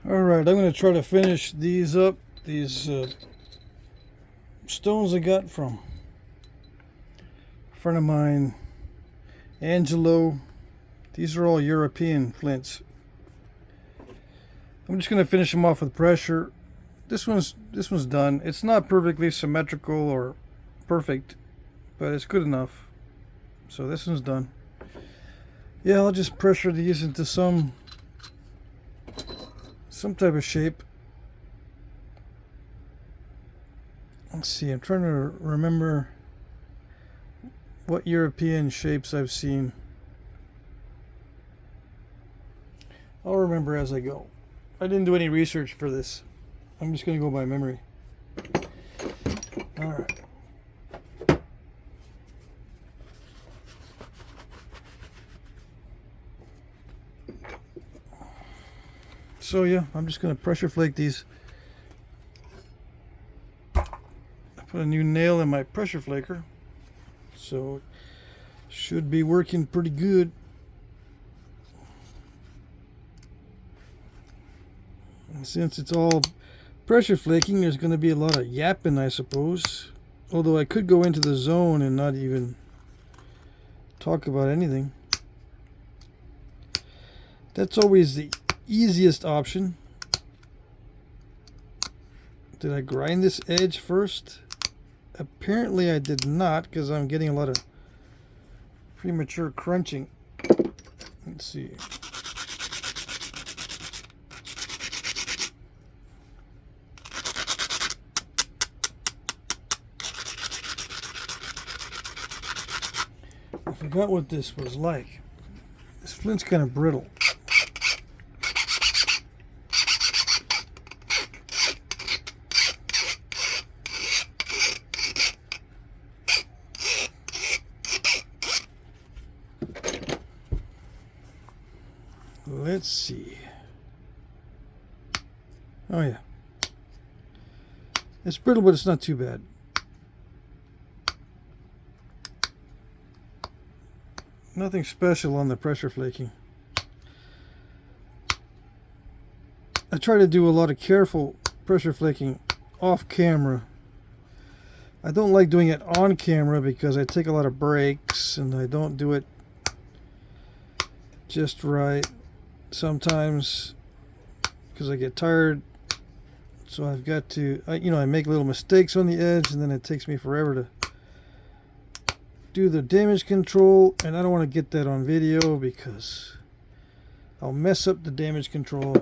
Alright, I'm going to try to finish these up. These stones I got from a friend of mine, Angelo. These are all European flints. I'm just going to finish them off with pressure. This one's done. It's not perfectly symmetrical or perfect, but it's good enough. So this one's done. Yeah, I'll just pressure these into some type of shape. Let's see, I'm trying to remember what European shapes I've seen. I'll remember as I go. I didn't do any research for this. I'm just going to go by memory. Alright. So yeah, I'm just going to pressure flake these. I put a new nail in my pressure flaker, so it should be working pretty good. And since it's all pressure flaking, there's going to be a lot of yapping, I suppose. Although I could go into the zone and not even talk about anything. That's always the easiest option. Did I grind this edge first? Apparently I did not, because I'm getting a lot of premature crunching. Let's see. I forgot what this was like. This flint's kind of brittle. Let's see. Oh yeah. It's brittle, but it's not too bad. Nothing special on the pressure flaking. I try to do a lot of careful pressure flaking off camera. I don't like doing it on camera because I take a lot of breaks and I don't do it just right sometimes because I get tired. So I've got to, I make little mistakes on the edge and then it takes me forever to do the damage control, and I don't want to get that on video because I'll mess up the damage control.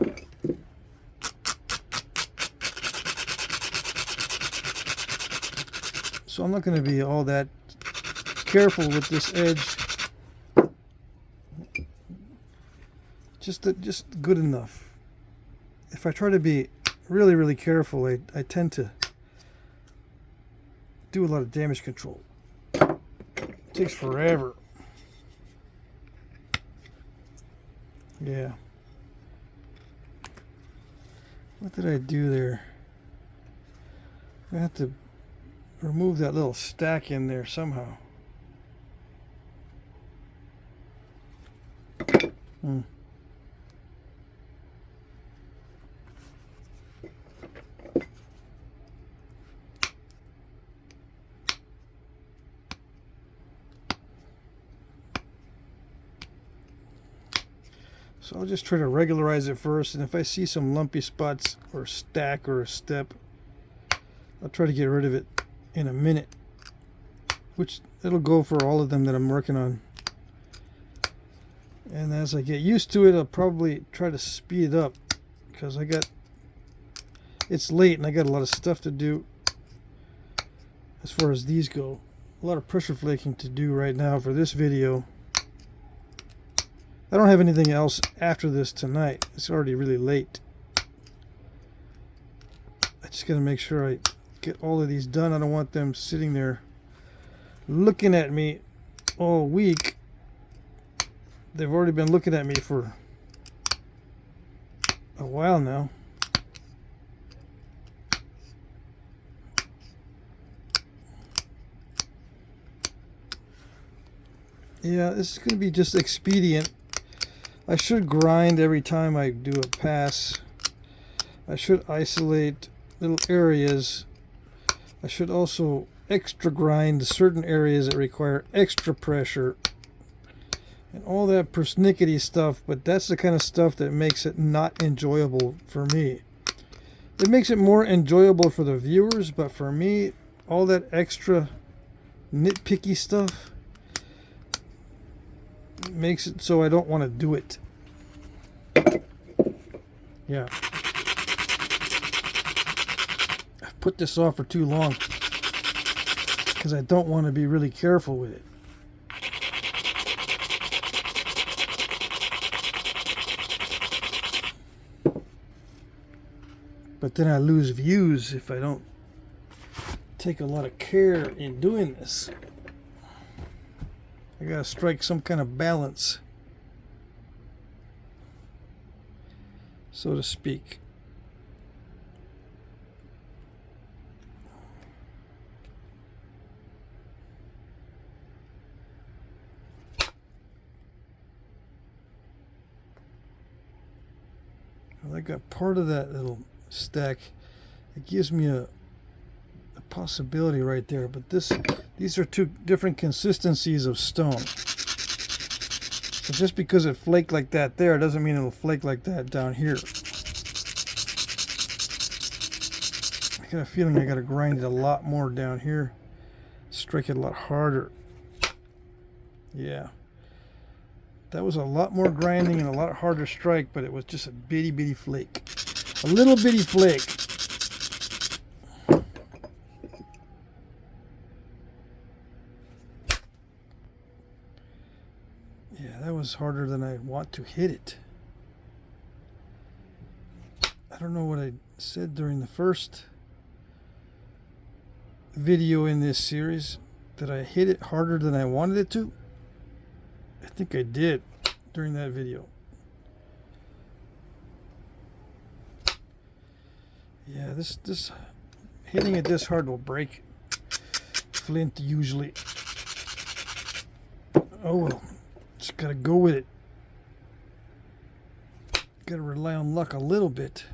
So I'm not going to be all that careful with this edge. Just good enough. If I try to be really, really careful, I tend to do a lot of damage control. It takes forever. Yeah. What did I do there? I have to remove that little stack in there somehow. So I'll just try to regularize it first, and if I see some lumpy spots or stack or a step, I'll try to get rid of it in a minute, which it'll go for all of them that I'm working on. And as I get used to it, I'll probably try to speed it up because it's late and I got a lot of stuff to do as far as these go. A lot of pressure flaking to do right now for this video. I don't have anything else after this tonight. It's already really late. I just got to make sure I get all of these done. I don't want them sitting there looking at me all week. They've already been looking at me for a while now. Yeah, this is going to be just expedient. I should grind every time I do a pass, I should isolate little areas. I should also extra grind certain areas that require extra pressure and all that persnickety stuff, but that's the kind of stuff that makes it not enjoyable for me. It makes it more enjoyable for the viewers, but for me, all that extra nitpicky stuff makes it so I don't want to do it. Yeah. I've put this off for too long because I don't want to be really careful with it. But then I lose views if I don't take a lot of care in doing this. I gotta strike some kind of balance, so to speak. Well, I got part of that little stack. It gives me a possibility right there, but these are two different consistencies of stone. So just because it flaked like that there doesn't mean it'll flake like that down here. I got a feeling I got to grind it a lot more down here, strike it a lot harder. Yeah, that was a lot more grinding and a lot harder strike, but it was just a bitty flake, a little bitty flake. That was harder than I want to hit it. I don't know what I said during the first video in this series. Did I hit it harder than I wanted it to? I think I did during that video. Yeah, this hitting it this hard will break flint usually. Oh well. Just gotta go with it. Gotta rely on luck a little bit.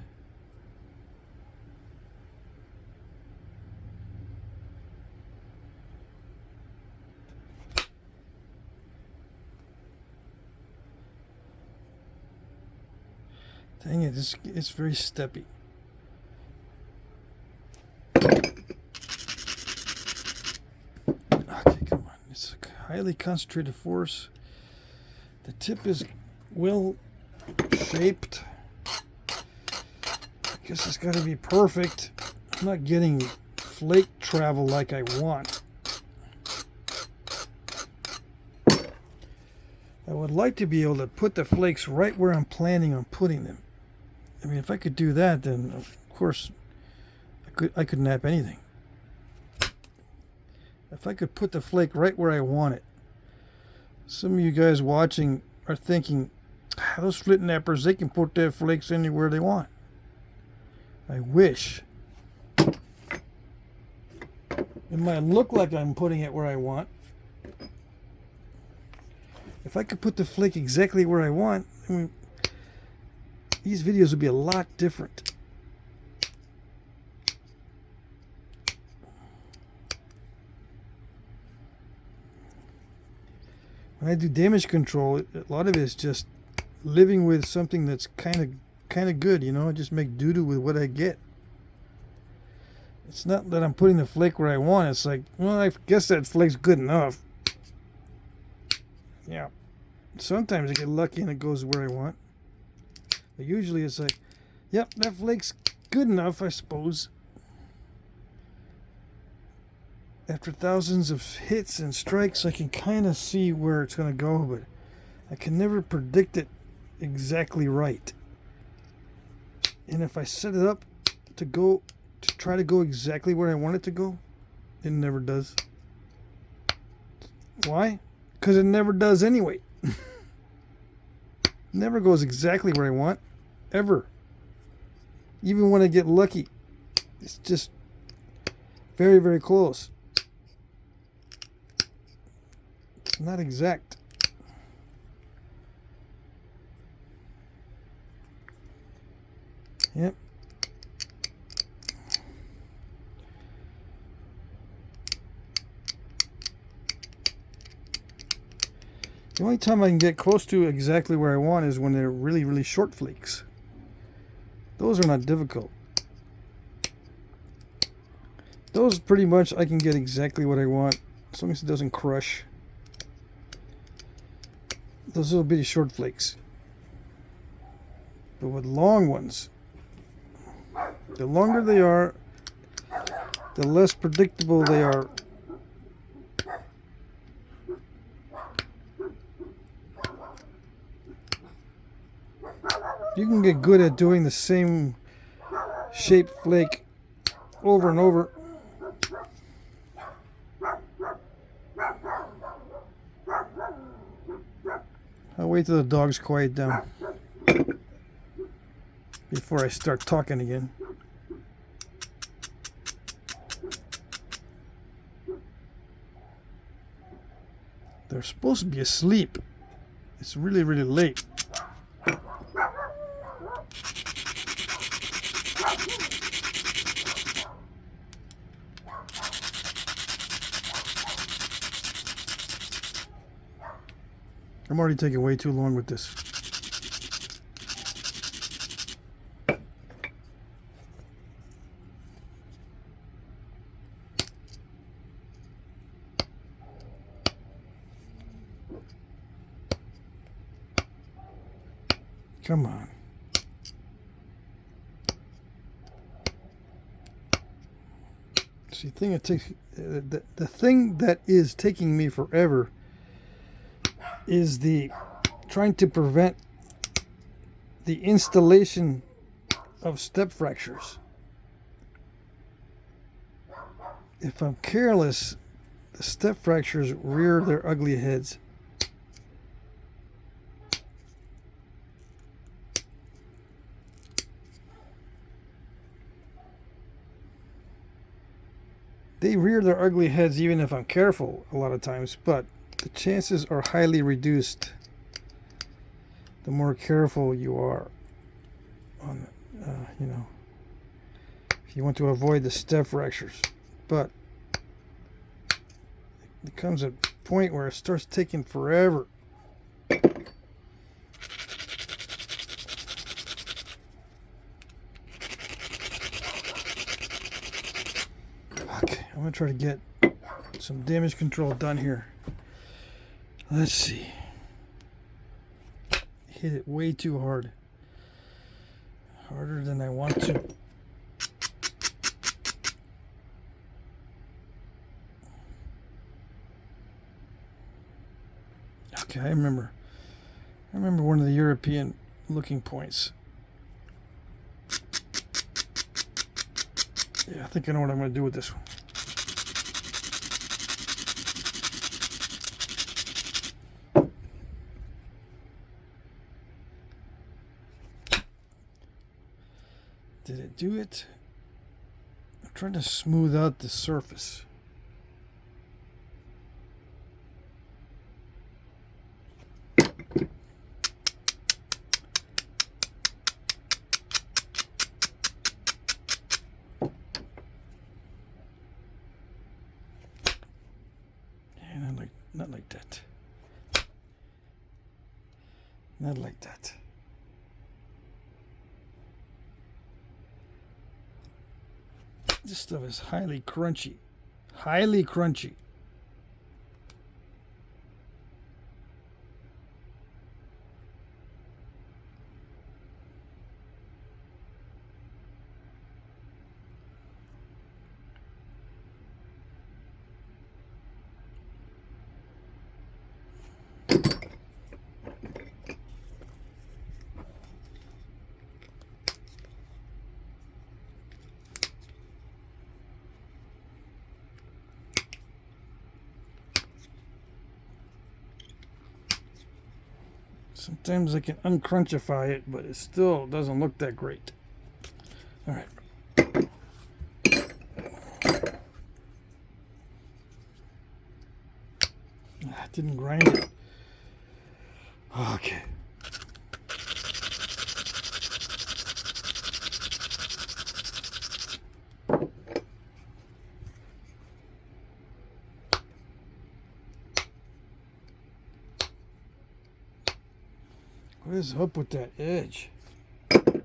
Dang it, it's very steppy. Okay, come on. It's a highly concentrated force. The tip is well shaped. I guess it's got to be perfect. I'm not getting flake travel like I want. I would like to be able to put the flakes right where I'm planning on putting them. I mean, if I could do that, then of course I could knap anything. If I could put the flake right where I want it. Some of you guys watching are thinking, those flint nappers, they can put their flakes anywhere they want. I wish. It might look like I'm putting it where I want. If I could put the flake exactly where I want, I mean, these videos would be a lot different. When I do damage control, a lot of it is just living with something that's kind of good, you know. I just make doo-doo with what I get. It's not that I'm putting the flake where I want. It's like, well, I guess that flake's good enough. Yeah. Sometimes I get lucky and it goes where I want. But usually it's like, yep, that flake's good enough, I suppose. After thousands of hits and strikes, I can kind of see where it's going to go, but I can never predict it exactly right. And if I set it up to try to go exactly where I want it to go, it never does. Why? Because it never does anyway. Never goes exactly where I want, ever. Even when I get lucky, it's just very close. It's not exact. Yep. The only time I can get close to exactly where I want is when they're really, really short flakes. Those are not difficult. Those pretty much I can get exactly what I want as long as it doesn't crush. Those little bitty short flakes. But with long ones, the longer they are, the less predictable they are. You can get good at doing the same shape flake over and over. I'll wait till the dogs quiet down before I start talking again. They're supposed to be asleep. It's really, really late. I'm already taking way too long with this. Come on. See, the thing that is taking me forever is the trying to prevent the installation of step fractures. If I'm careless, the step fractures rear their ugly heads. They rear their ugly heads even if I'm careful a lot of times, but the chances are highly reduced the more careful you are on, you know, if you want to avoid the step fractures. But it comes a point where it starts taking forever. Okay, I'm gonna try to get some damage control done here. Let's see. Hit it way too hard. Harder than I want to. Okay, I remember one of the European looking points. Yeah, I think I know what I'm going to do with this one. Did it do it? I'm trying to smooth out the surface. Not like that. Not like that. This stuff is highly crunchy. Highly crunchy. Sometimes I can uncrunchify it, but it still doesn't look that great. All right. It didn't grind it. Okay. What is up with that edge? It's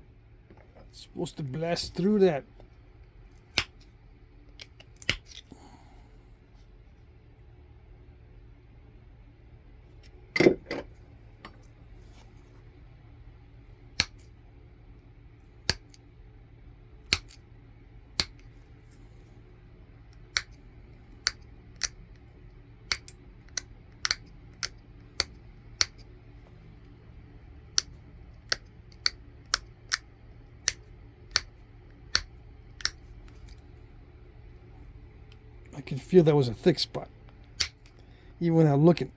supposed to blast through that. I can feel that was a thick spot, even without looking,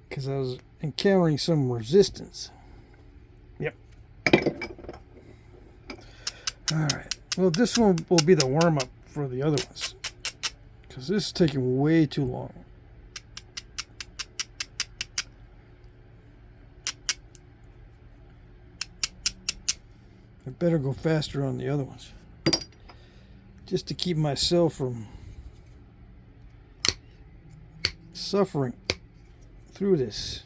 because I was encountering some resistance. Yep. Alright, well, this one will be the warm-up for the other ones, because this is taking way too long. I better go faster on the other ones, just to keep myself from suffering through this.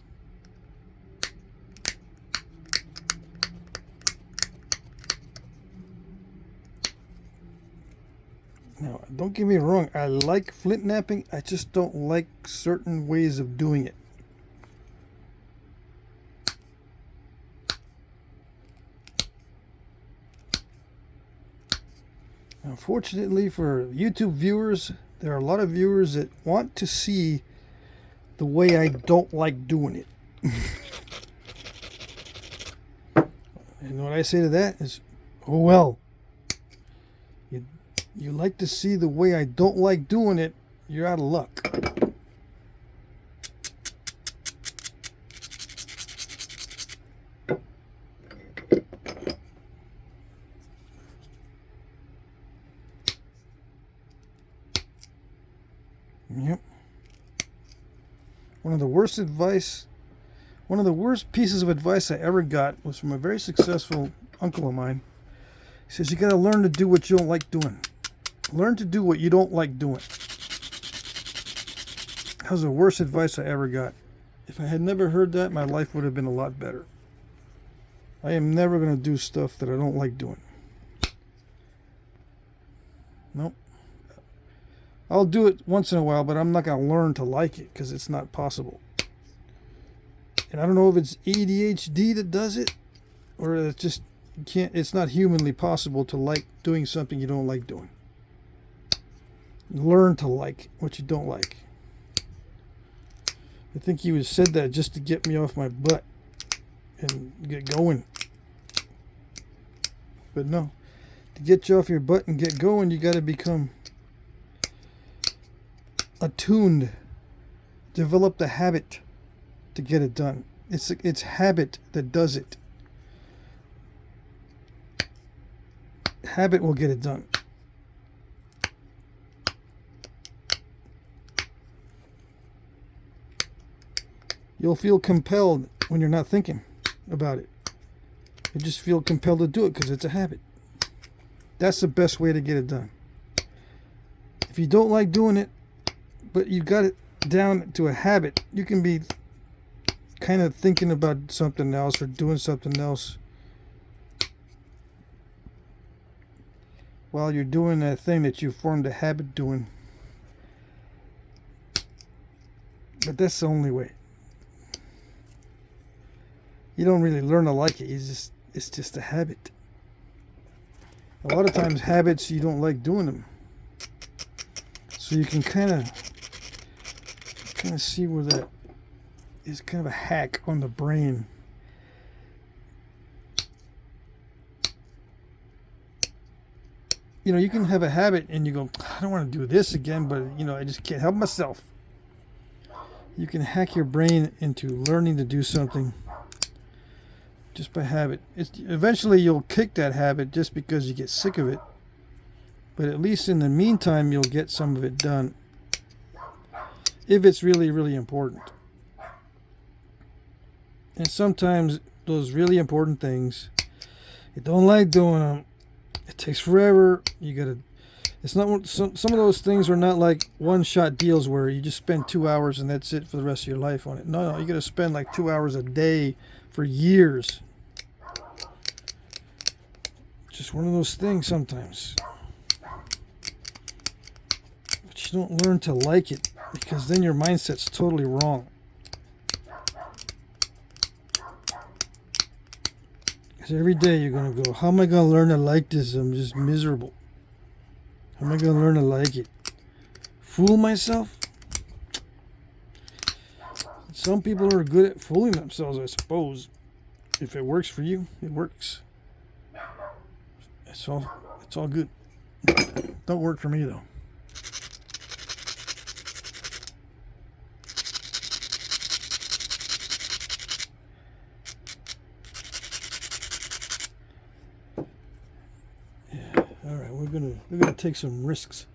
Now, don't get me wrong, I like flint knapping, I just don't like certain ways of doing it. Unfortunately for YouTube viewers, there are a lot of viewers that want to see the way I don't like doing it. And what I say to that is, oh well, you like to see the way I don't like doing it, you're out of luck. Yep. One of the worst pieces of advice I ever got was from a very successful uncle of mine. He says, you got to learn to do what you don't like doing. Learn to do what you don't like doing. That was the worst advice I ever got. If I had never heard that, my life would have been a lot better. I am never going to do stuff that I don't like doing. Nope. I'll do it once in a while, but I'm not going to learn to like it because it's not possible. And I don't know if it's ADHD that does it, or it's just it's not humanly possible to like doing something you don't like doing. Learn to like what you don't like. I think he said that just to get me off my butt and get going. But no, to get you off your butt and get going, you got to become attuned, develop the habit to get it done. It's habit that does it. Habit will get it done. You'll feel compelled when you're not thinking about it. You just feel compelled to do it because it's a habit. That's the best way to get it done. If you don't like doing it, but you got it down to a habit, you can be kind of thinking about something else or doing something else while you're doing that thing that you formed a habit doing. But that's the only way. You don't really learn to like it. It's just a habit. A lot of times habits, you don't like doing them. So you can kind of see where that is kind of a hack on the brain. You know, you can have a habit and you go, I don't want to do this again, but you know, I just can't help myself. You can hack your brain into learning to do something just by habit. Eventually you'll kick that habit just because you get sick of it. But at least in the meantime, you'll get some of it done. If it's really, really important. And sometimes those really important things, you don't like doing them. It takes forever. You gotta. It's not some of those things are not like one-shot deals where you just spend 2 hours and that's it for the rest of your life on it. No, you gotta spend like 2 hours a day for years. Just one of those things sometimes. But you don't learn to like it, because then your mindset's totally wrong. Because every day you're going to go, how am I going to learn to like this? I'm just miserable. How am I going to learn to like it? Fool myself? Some people are good at fooling themselves, I suppose. If it works for you, it works. It's all good. Don't work for me though. Yeah. All right, we're gonna take some risks.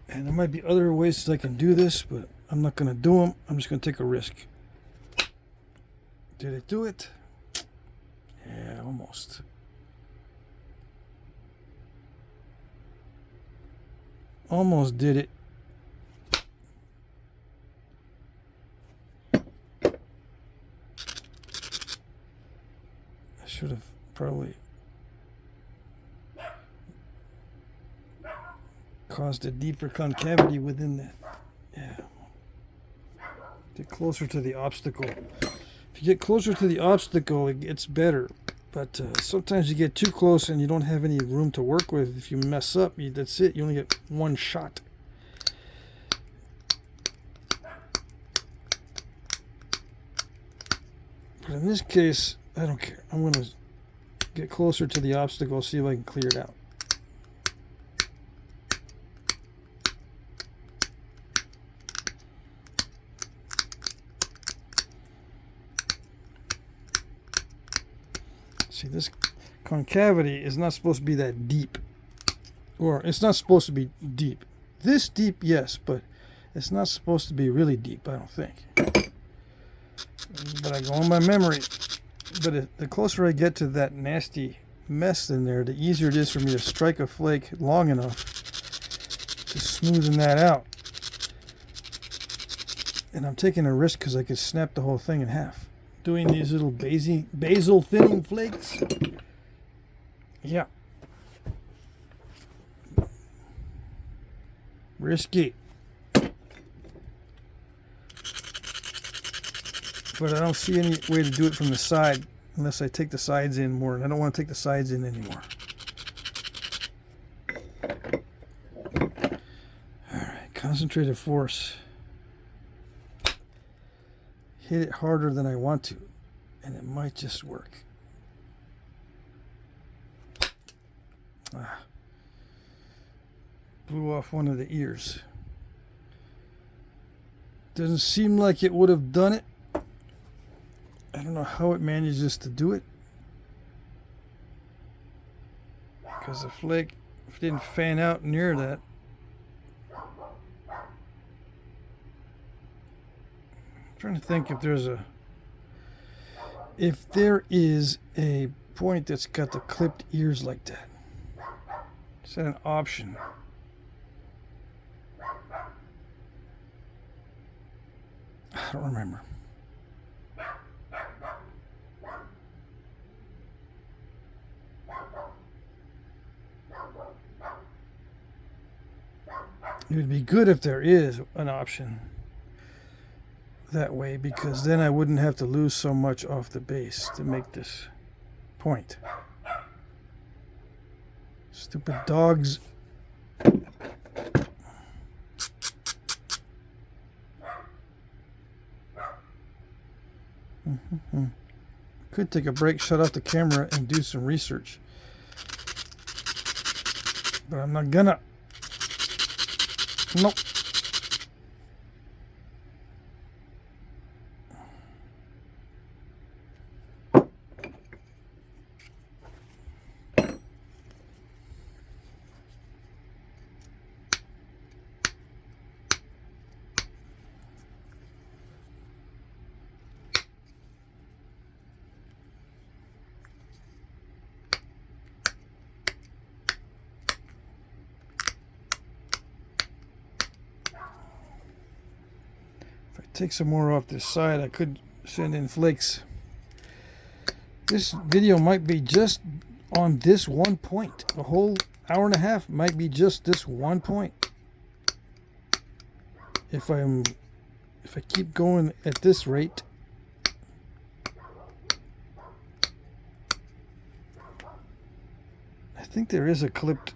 And there might be other ways that I can do this, but I'm not going to do them. I'm just going to take a risk. Did it do it? Yeah, almost. Almost did it. I should have probably caused a deeper concavity within that. Yeah. Get closer to the obstacle. If you get closer to the obstacle, it gets better. But sometimes you get too close and you don't have any room to work with. If you mess up, that's it. You only get one shot. But in this case, I don't care. I'm going to get closer to the obstacle, see if I can clear it out. See, this concavity is not supposed to be that deep. Or it's not supposed to be deep. This deep, yes, but it's not supposed to be really deep, I don't think. But I go on my memory. But the closer I get to that nasty mess in there, the easier it is for me to strike a flake long enough to smoothen that out. And I'm taking a risk because I could snap the whole thing in half. Doing these little basal thinning flakes. Yeah. Risky. But I don't see any way to do it from the side unless I take the sides in more. And I don't want to take the sides in anymore. Alright, concentrated force. Hit it harder than I want to, and it might just work. Blew off one of the ears. Doesn't seem like it would have done it. I don't know how it manages to do it, because the flake didn't fan out near that. Trying to think if there is a point that's got the clipped ears like that. Is that an option? I don't remember. It would be good if there is an option that way, because then I wouldn't have to lose so much off the base to make this point. Stupid dogs. Could take a break, shut off the camera, and do some research. But I'm not gonna. Nope. take some more off this side. I could send in flakes. This video might be just on this one point. The whole hour and a half might be just this one point. If I keep going at this rate. I think there is a clipped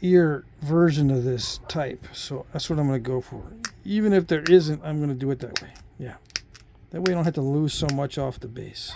ear version of this type, so that's what I'm going to go for. Even if there isn't, I'm going to do it that way. Yeah, that way I don't have to lose so much off the base.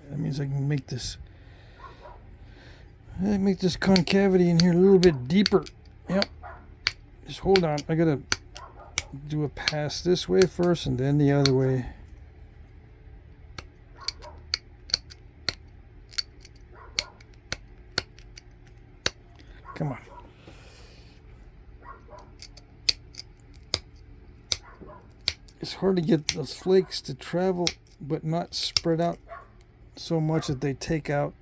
That means I can make this concavity in here a little bit deeper. Yep. Just hold on. I gotta do a pass this way first and then the other way. Come on. It's hard to get those flakes to travel but not spread out so much that they take out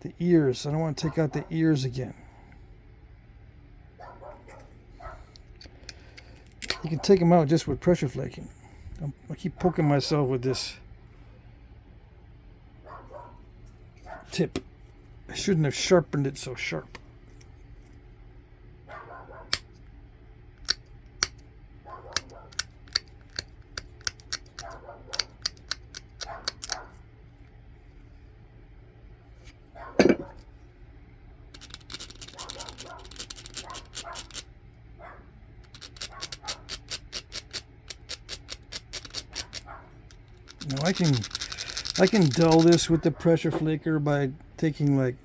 the ears. I don't want to take out the ears again. You can take them out just with pressure flaking. I keep poking myself with this tip. I shouldn't have sharpened it so sharp. Now I can dull this with the pressure flaker by taking like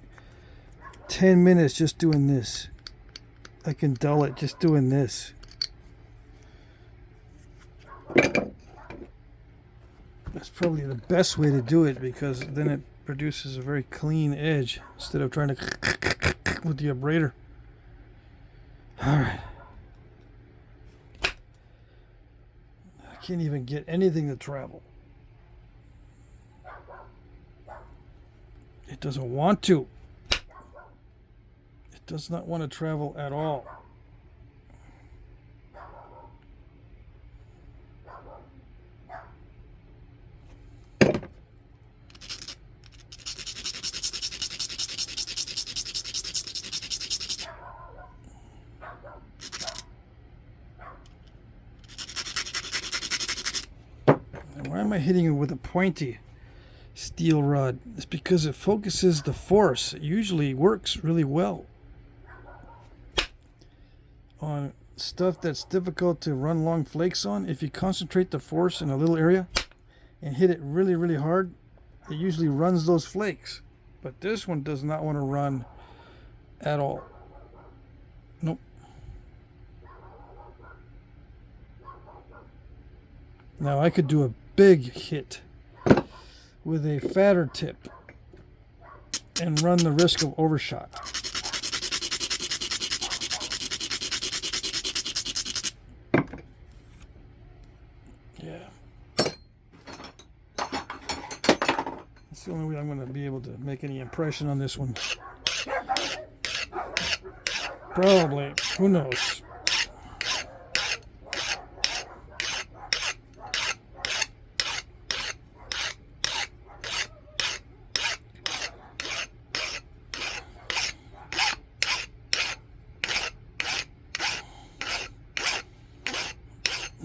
10 minutes just doing this. I can dull it just doing this. That's probably the best way to do it because then it produces a very clean edge instead of trying to with the abrader. Alright. I can't even get anything to travel. It doesn't want to. It does not want to travel at all. Why am I hitting it with a pointy steel rod? It's because it focuses the force. It usually works really well on stuff that's difficult to run long flakes on. If you concentrate the force in a little area and hit it really, really hard, it usually runs those flakes. But this one does not want to run at all. Nope. Now I could do a big hit with a fatter tip and run the risk of overshot. Yeah. That's the only way I'm going to be able to make any impression on this one. Probably. Who knows?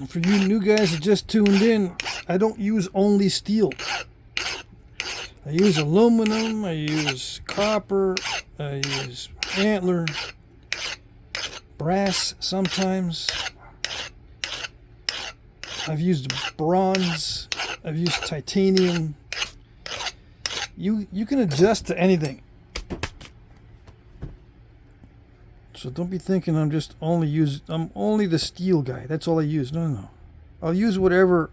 For you new guys that just tuned in, I don't use only steel. I use aluminum, I use copper, I use antler, brass sometimes. I've used bronze, I've used titanium. You can adjust to anything. So don't be thinking I'm only the steel guy. That's all I use. No. I'll use whatever,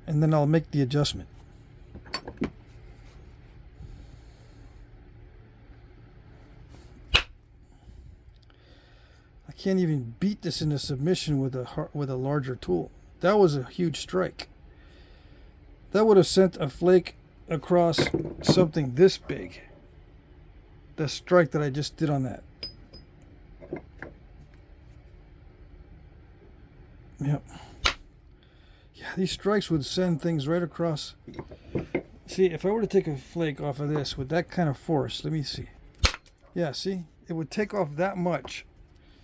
and then I'll make the adjustment. I can't even beat this into submission with a larger tool. That was a huge strike. That would have sent a flake across something this big. The strike that I just did on that. Yep. Yeah, these strikes would send things right across. See, if I were to take a flake off of this with that kind of force, let me see. Yeah, see? It would take off that much.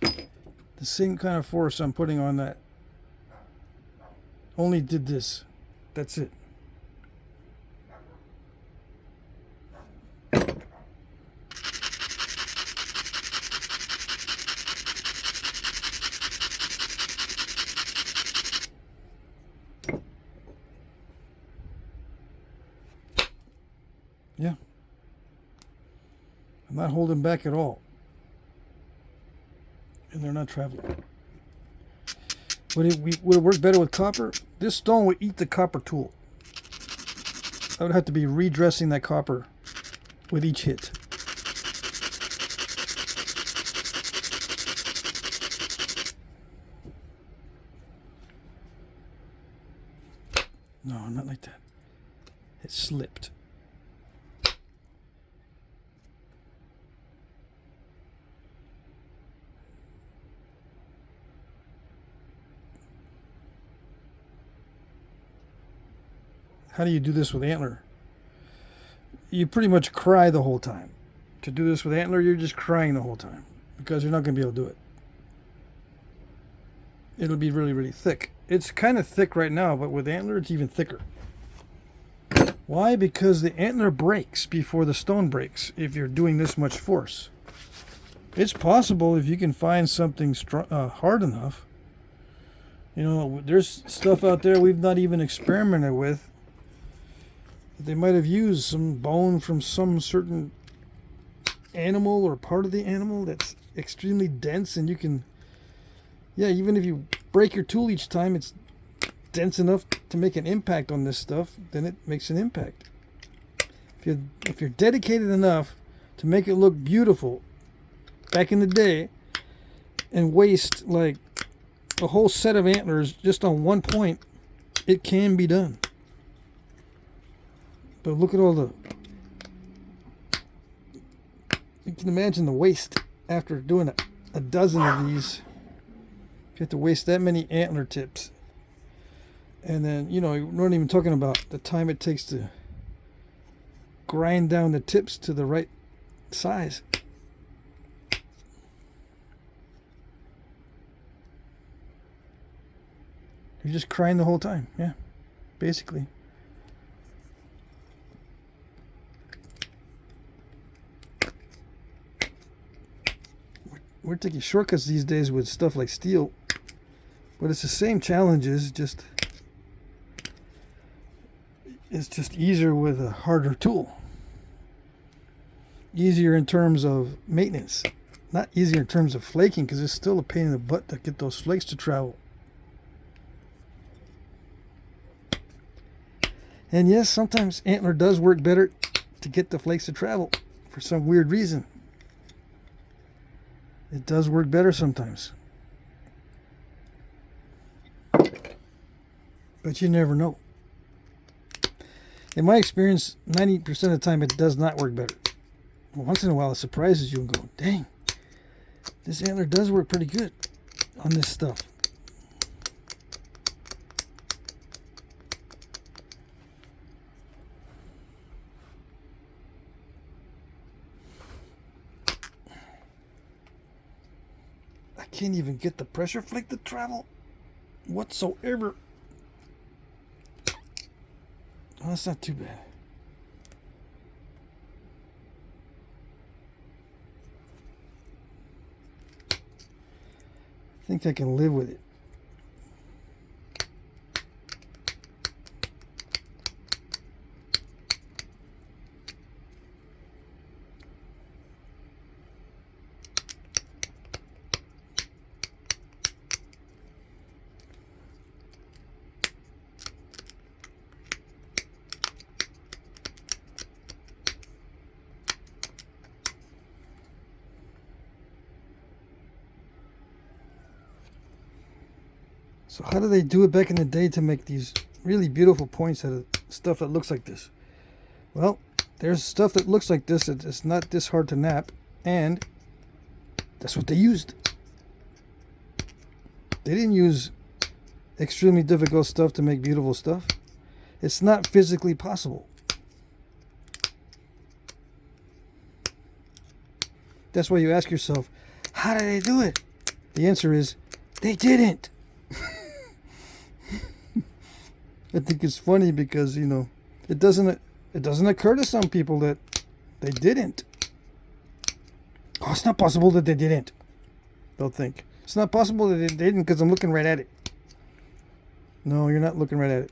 The same kind of force I'm putting on that. Only did this. That's it. Yeah. I'm not holding back at all. And they're not traveling. Would it work better with copper? This stone would eat the copper tool. I would have to be redressing that copper with each hit. No, not like that. It slipped. How do you do this with antler? You pretty much cry the whole time. To do this with antler, you're just crying the whole time because you're not going to be able to do it. It'll be really, really thick. It's kind of thick right now, but with antler, it's even thicker. Why? Because the antler breaks before the stone breaks if you're doing this much force. It's possible if you can find something hard enough. You know, there's stuff out there we've not even experimented with. They might have used some bone from some certain animal or part of the animal that's extremely dense, and you can, yeah, even if you break your tool each time, it's dense enough to make an impact on this stuff, then it makes an impact. If you're dedicated enough to make it look beautiful back in the day and waste like a whole set of antlers just on one point, it can be done. But look at all the... You can imagine the waste after doing a dozen of these. You have to waste that many antler tips. And then, you know, we're not even talking about the time it takes to grind down the tips to the right size. You're just crying the whole time. Yeah, basically. We're taking shortcuts these days with stuff like steel, but it's the same challenges, just it's just easier with a harder tool. Easier in terms of maintenance, not easier in terms of flaking, because it's still a pain in the butt to get those flakes to travel. And yes, sometimes antler does work better to get the flakes to travel for some weird reason. It does work better sometimes. But you never know. In my experience, 90% of the time it does not work better. Once in a while it surprises you and go, dang, this antler does work pretty good on this stuff. Can't even get the pressure flake to travel whatsoever. that's not too bad. I think I can live with it. So how do they do it back in the day to make these really beautiful points out of stuff that looks like this? Well, there's stuff that looks like this. It's not this hard to knap, and that's what they used. They didn't use extremely difficult stuff to make beautiful stuff. It's not physically possible. That's why you ask yourself, how did they do it? The answer is, they didn't. I think it's funny because, you know, it doesn't occur to some people that they didn't. Oh, it's not possible that they didn't. They'll think it's not possible that they didn't because I'm looking right at it. No, you're not looking right at it.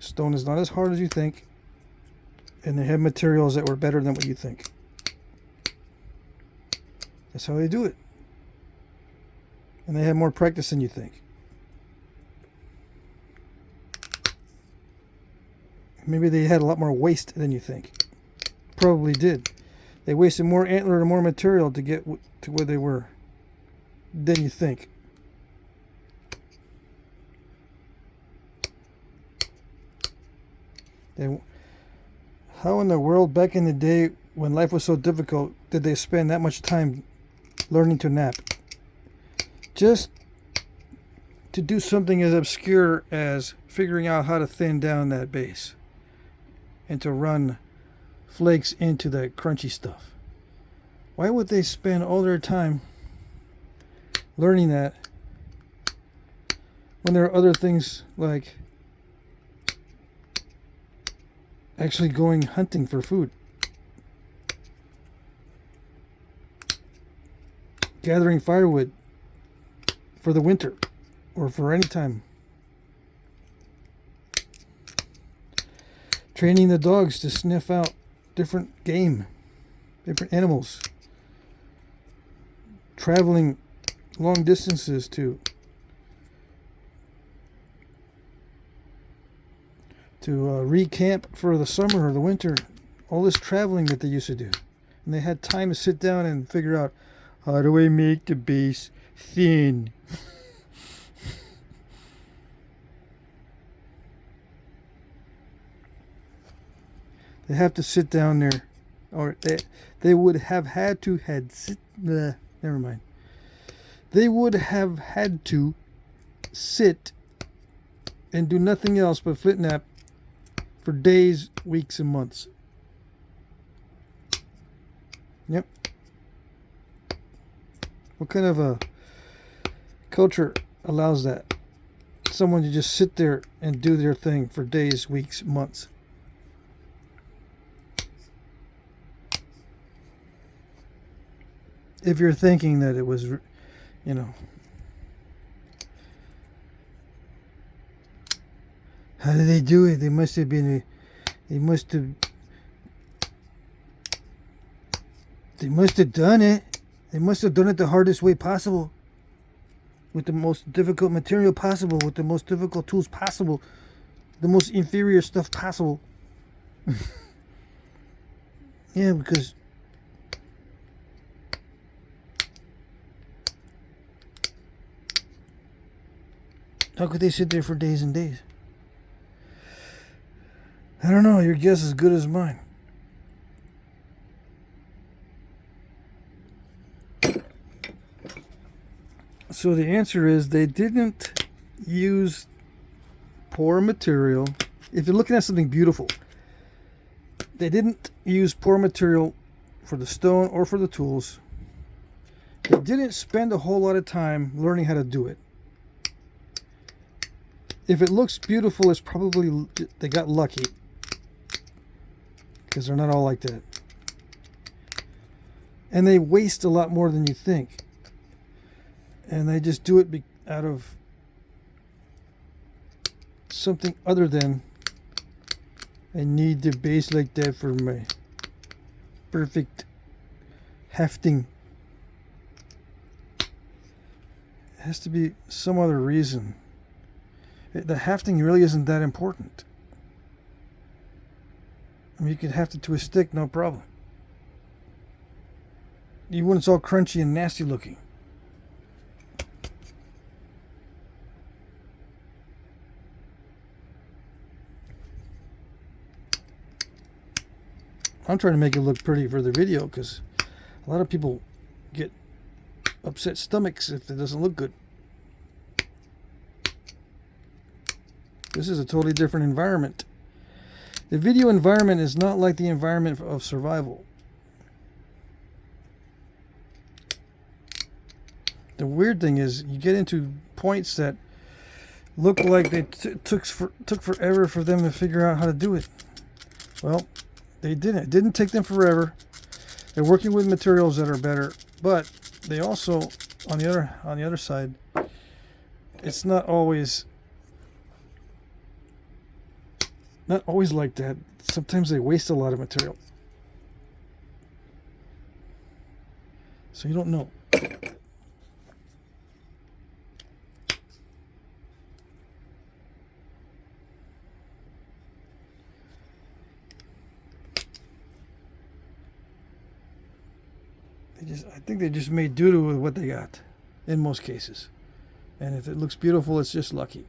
Stone is not as hard as you think, and they have materials that were better than what you think. That's how they do it. And they have more practice than you think. Maybe they had a lot more waste than you think. Probably did. They wasted more antler and more material to get to where they were than you think. How in the world back in the day when life was so difficult did they spend that much time learning to knap? Just to do something as obscure as figuring out how to thin down that base and to run flakes into the crunchy stuff. Why would they spend all their time learning that when there are other things like actually going hunting for food, gathering firewood for the winter or for any time, training the dogs to sniff out different game, different animals, traveling long distances to recamp for the summer or the winter. All this traveling that they used to do, and they had time to sit down and figure out, how do I make the base thin? They have to sit down there, or they would have had to never mind. They would have had to sit and do nothing else but flint knap for days, weeks, and months. Yep. What kind of a culture allows that? Someone to just sit there and do their thing for days, weeks, months. If you're thinking that it was, you know, how did they do it? They must have been, they must have done it. They must have done it the hardest way possible, with the most difficult material possible, with the most difficult tools possible, the most inferior stuff possible. Yeah, because how could they sit there for days and days? I don't know. Your guess is as good as mine. So the answer is they didn't use poor material. If you're looking at something beautiful, they didn't use poor material for the stone or for the tools. They didn't spend a whole lot of time learning how to do it. if it looks beautiful, it's probably they got lucky, because they're not all like that. And they waste a lot more than you think. And they just do it out of something other than, I need the base like that for my perfect hefting. It has to be some other reason. The hefting really isn't that important. I mean, you could heft it to a stick, no problem. Even when it's all crunchy and nasty looking. I'm trying to make it look pretty for the video, because a lot of people get upset stomachs if it doesn't look good. This is a totally different environment. The video environment is not like the environment of survival. The weird thing is, you get into points that look like they took forever for them to figure out how to do it. Well, they didn't. It didn't take them forever. They're working with materials that are better, but they also, on the other side, it's not always like that. Sometimes they waste a lot of material, so you don't know. I think they just made doo-doo with what they got, in most cases. And if it looks beautiful, it's just lucky.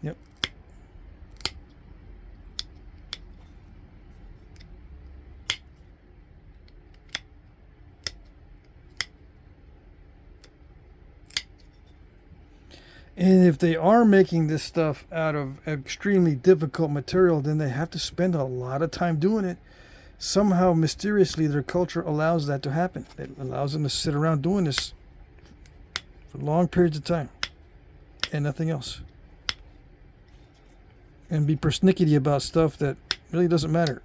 Yep. And if they are making this stuff out of extremely difficult material, then they have to spend a lot of time doing it. Somehow, mysteriously, their culture allows that to happen. It allows them to sit around doing this for long periods of time and nothing else. And be persnickety about stuff that really doesn't matter.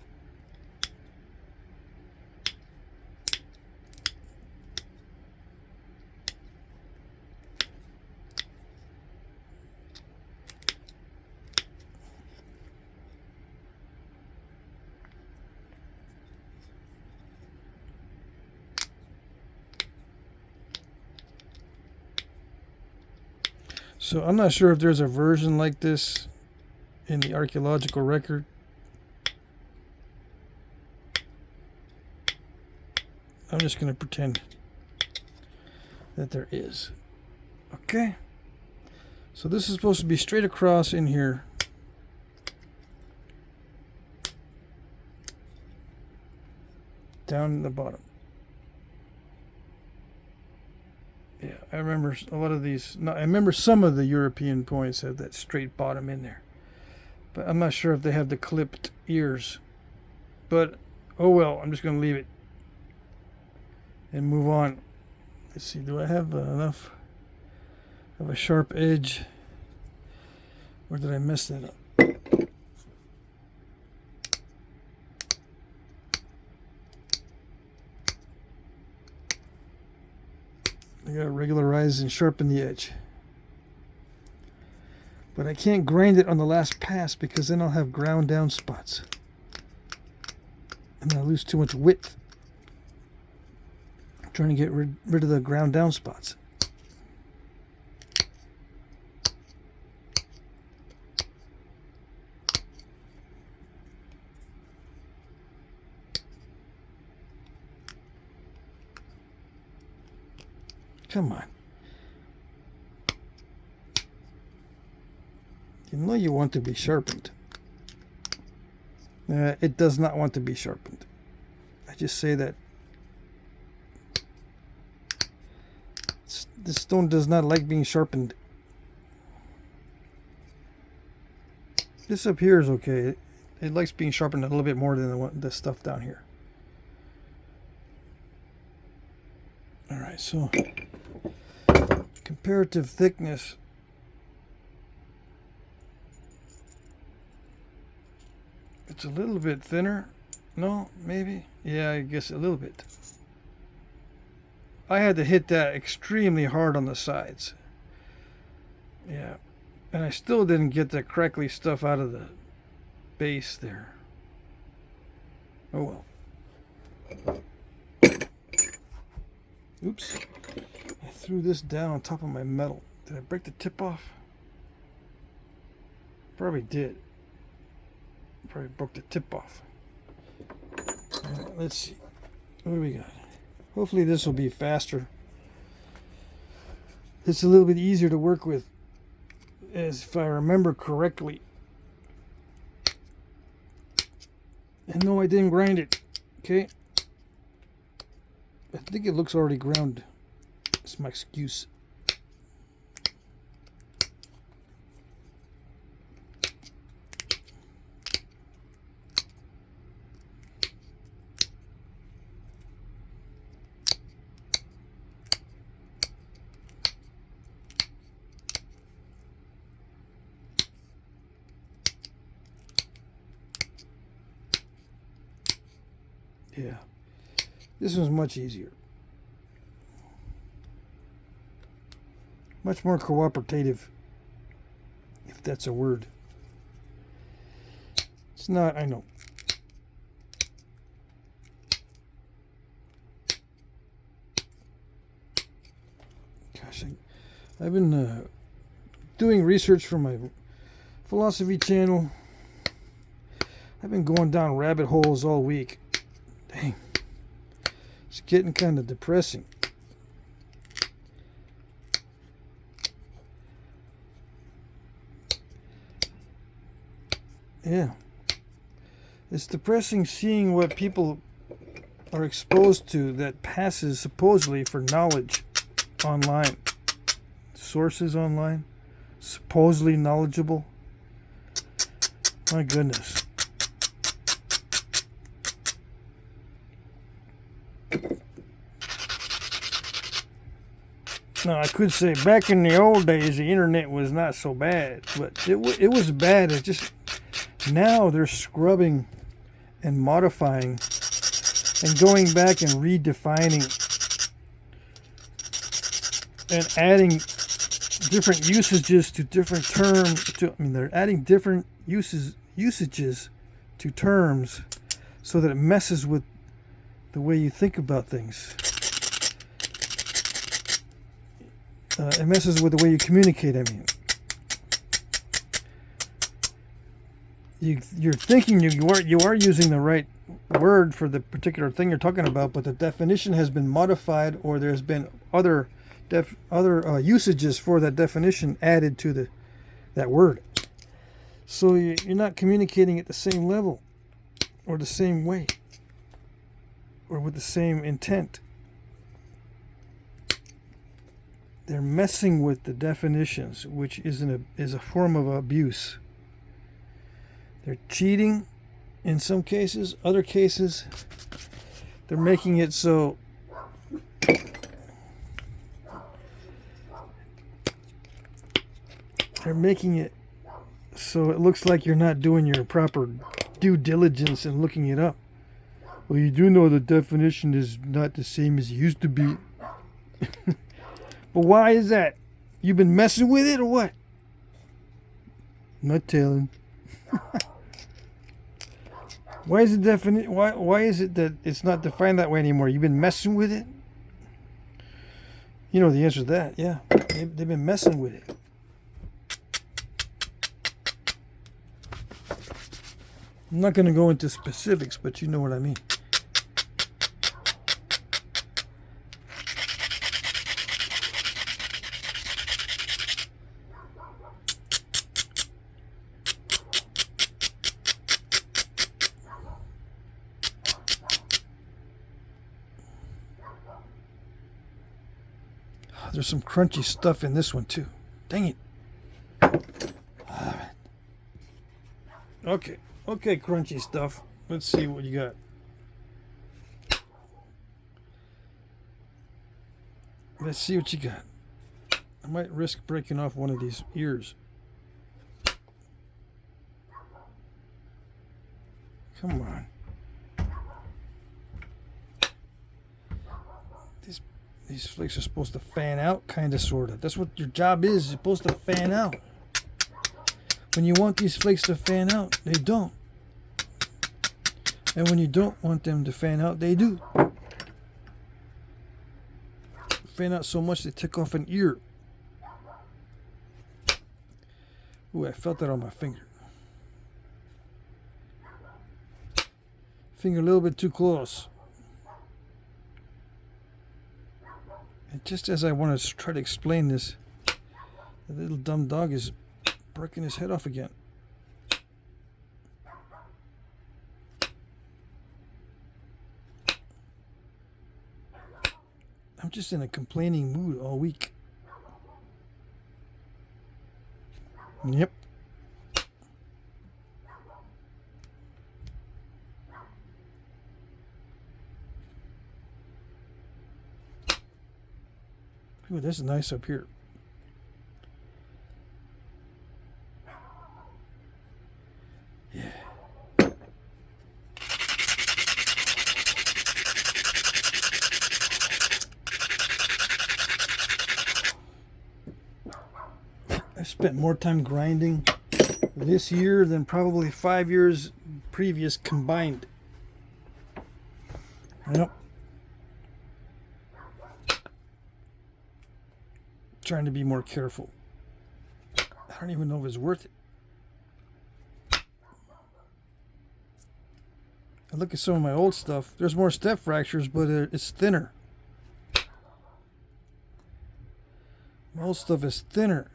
So I'm not sure if there's a version like this in the archaeological record. I'm just going to pretend that there is. Okay. So this is supposed to be straight across in here. Down the bottom. Yeah, I remember a lot of these. No, I remember some of the European points have that straight bottom in there. But I'm not sure if they have the clipped ears. But, oh well, I'm just going to leave it. And move on. Let's see, do I have enough of a sharp edge? Or did I mess that up? I gotta regularize and sharpen the edge. But I can't grind it on the last pass because then I'll have ground down spots. And I'll lose too much width. I'm trying to get rid of the ground down spots. Come on. You know you want to be sharpened. It does not want to be sharpened. I just say that this stone does not like being sharpened. This up here is okay. It likes being sharpened a little bit more than the stuff down here. Alright, so comparative thickness. It's a little bit thinner. No, maybe. Yeah, I guess a little bit. I had to hit that extremely hard on the sides. Yeah. And I still didn't get the crackly stuff out of the base there. Oh well. Oops. I threw this down on top of my metal. Did I break the tip off? Probably did. Probably broke the tip off. Let's see. What do we got? Hopefully this will be faster. It's a little bit easier to work with, as if I remember correctly. And no, I didn't grind it. Okay. I think it looks already ground. That's my excuse. Yeah, this one's much easier. Much more cooperative, if that's a word. It's not, I know. Gosh, I've been doing research for my philosophy channel. I've been going down rabbit holes all week. Dang. It's getting kind of depressing. Yeah. It's depressing seeing what people are exposed to that passes supposedly for knowledge online. Sources online. Supposedly knowledgeable. My goodness. Now, I could say back in the old days, the internet was not so bad, but it was bad. It's just now they're scrubbing and modifying and going back and redefining and adding different usages to different terms. They're adding different usages to terms so that it messes with the way you think about things. It messes with the way you communicate. I mean, you're thinking you are using the right word for the particular thing you're talking about, but the definition has been modified, or there's been other usages for that definition added to that word. So you're not communicating at the same level, or the same way, or with the same intent. They're messing with the definitions, which is a form of abuse. They're cheating in some cases. Other cases, they're making it so it looks like you're not doing your proper due diligence and looking it up. Well, you do know the definition is not the same as it used to be. But why is that? You've been messing with it or what? Not telling. Why is it why is it that it's not defined that way anymore? You've been messing with it? You know the answer to that, yeah. They've been messing with it. I'm not going to go into specifics, but you know what I mean. There's some crunchy stuff in this one too. Dang it. Alright. Okay, crunchy stuff. Let's see what you got. Let's see what you got. I'm might risk breaking off one of these ears. Come on. These flakes are supposed to fan out, kind of, sort of. That's what your job is. You're supposed to fan out. When you want these flakes to fan out, they don't. And when you don't want them to fan out, they do. Fan out so much they take off an ear. Ooh, I felt that on my finger. Finger a little bit too close. And just as I want to try to explain this, the little dumb dog is breaking his head off again. I'm just in a complaining mood all week. Yep. Ooh, this is nice up here. Yeah. I spent more time grinding this year than probably 5 years previous combined. Yep. Trying to be more careful. I don't even know if it's worth it. I look at some of my old stuff. There's more step fractures, but it's thinner. My old stuff is thinner,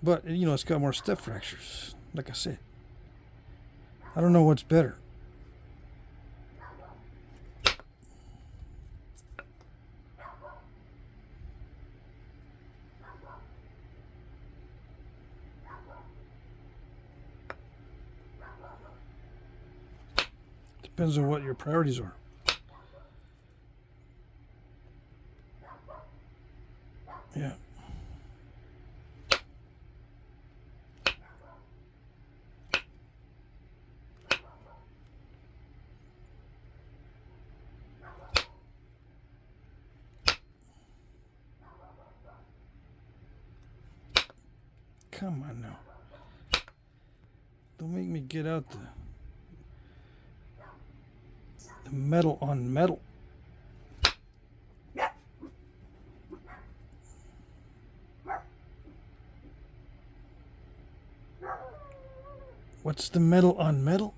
but you know, it's got more step fractures. Like I said, I don't know what's better. Depends on what your priorities are. Yeah. Come on now. Don't make me get out the metal on metal. What's the metal on metal?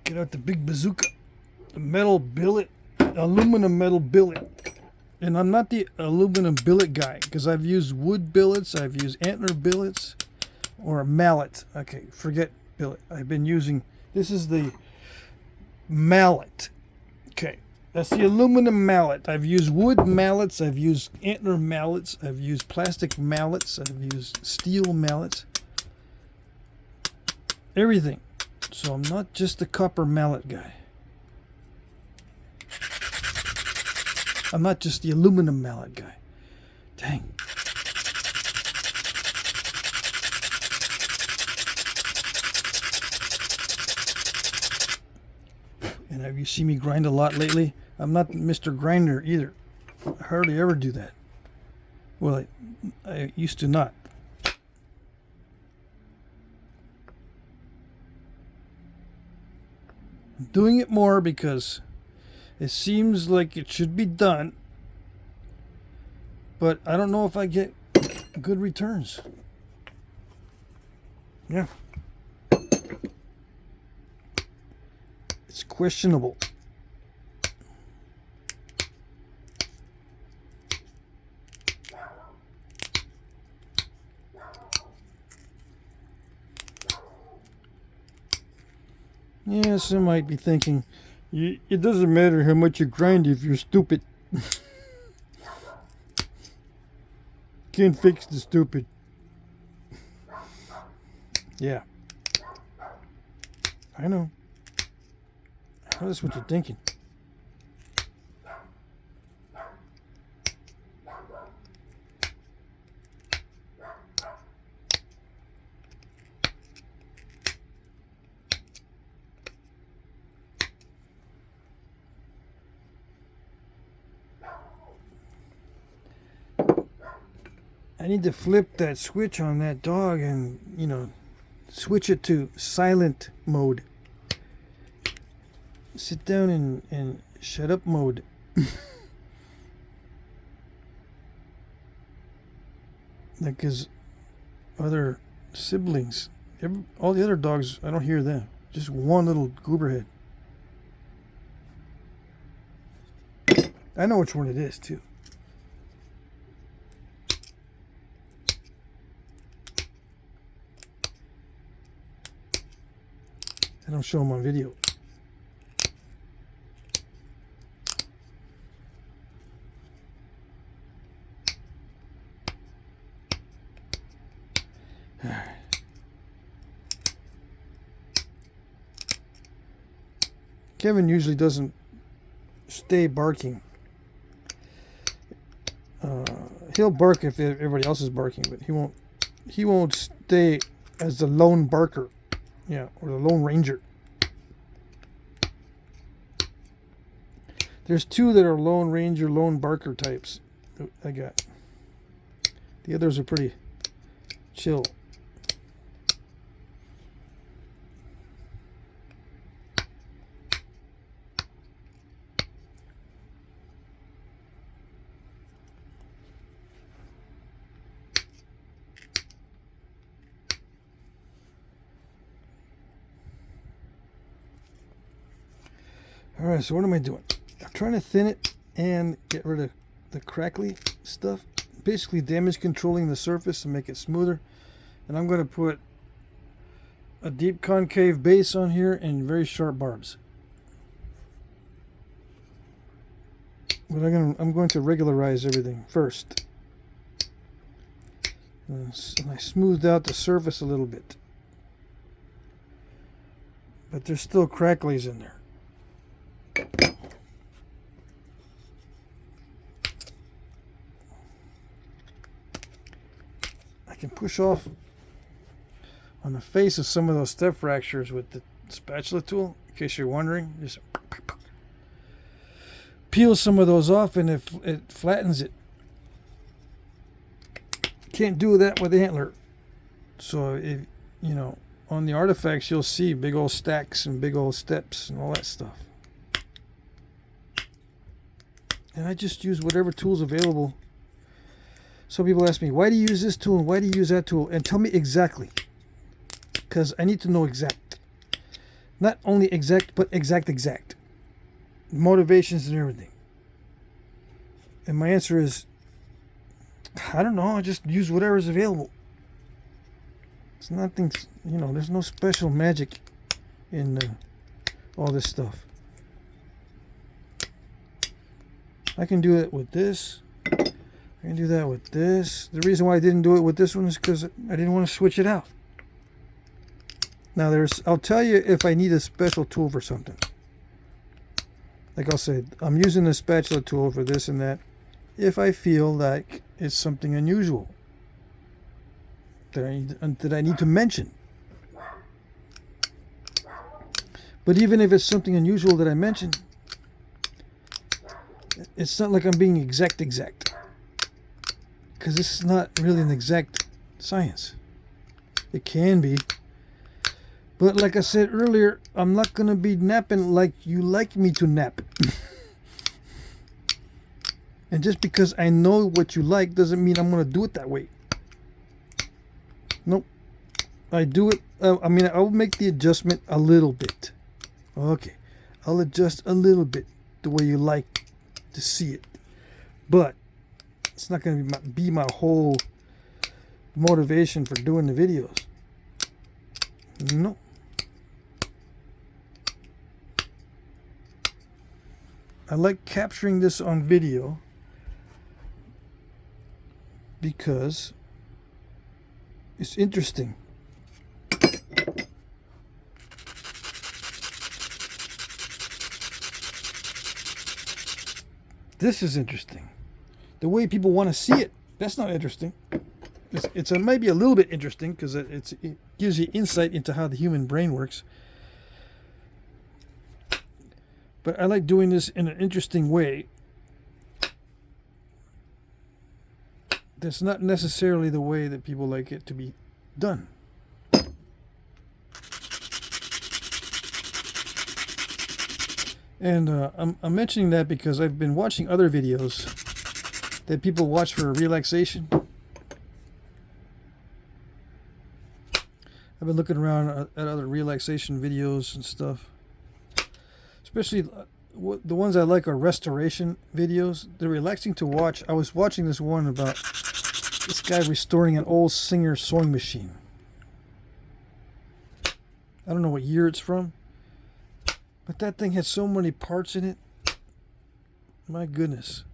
Get out the big bazooka. The metal billet, aluminum metal billet. And I'm not the aluminum billet guy, because I've used wood billets, I've used antler billets, or a mallet. Okay, forget billet. I've been using, this is the mallet. Okay, that's the aluminum mallet. I've used wood mallets, I've used antler mallets, I've used plastic mallets, I've used steel mallets. Everything. So I'm not just the copper mallet guy. I'm not just the aluminum mallet guy. Dang. And have you seen me grind a lot lately? I'm not Mr. Grinder either. I hardly ever do that. Well, I used to not. I'm doing it more because it seems like it should be done, but I don't know if I get good returns. Yeah. It's questionable. Yeah, some might be thinking, it doesn't matter how much you grind if you're stupid. Can't fix the stupid. Yeah. I know. That's what you're thinking. I need to flip that switch on that dog and, you know, switch it to silent mode. Sit down and shut up mode. Like his other siblings. All the other dogs, I don't hear them. Just one little goober head. I know which one it is, too. I don't show them on video. Kevin usually doesn't stay barking. He'll bark if everybody else is barking, but he won't stay as the lone barker. Yeah, or the Lone Ranger. There's two that are Lone Ranger, Lone Barker types I got. The others are pretty chill. Alright, so what am I doing? I'm trying to thin it and get rid of the crackly stuff. Basically damage controlling the surface to make it smoother. And I'm going to put a deep concave base on here and very sharp barbs. But I'm going to regularize everything first. And I smoothed out the surface a little bit. But there's still cracklies in there. I can push off on the face of some of those step fractures with the spatula tool, in case you're wondering. Just peel some of those off and it flattens it. Can't do that with the antler. So if you know, on the artifacts you'll see big old stacks and big old steps and all that stuff. And I just use whatever tool's available. Some people ask me, why do you use this tool and why do you use that tool? And tell me exactly. Because I need to know exact. Not only exact, but exact. Motivations and everything. And my answer is, I don't know, I just use whatever's available. It's nothing, you know, there's no special magic in all this stuff. I can do it with this. I can do that with this. The reason why I didn't do it with this one is because I didn't want to switch it out. Now I'll tell you if I need a special tool for something. Like I'll say, I'm using the spatula tool for this and that if I feel like it's something unusual that I need to mention. But even if it's something unusual that I mention, it's not like I'm being exact. Because this is not really an exact science. It can be. But like I said earlier, I'm not going to be napping like you like me to nap. And just because I know what you like doesn't mean I'm going to do it that way. Nope. I do it. I'll make the adjustment a little bit. Okay. I'll adjust a little bit the way you like to see it. But it's not going to be my whole motivation for doing the videos. No. I like capturing this on video because it's interesting. This is interesting. The way people want to see it, that's not interesting. It's maybe a little bit interesting because it gives you insight into how the human brain works. But I like doing this in an interesting way. that's not necessarily the way that people like it to be done. And I'm mentioning that because I've been watching other videos that people watch for relaxation. I've been looking around at other relaxation videos and stuff. Especially the ones I like are restoration videos. They're relaxing to watch. I was watching this one about this guy restoring an old Singer sewing machine. I don't know what year it's from, but that thing had so many parts in it. My goodness.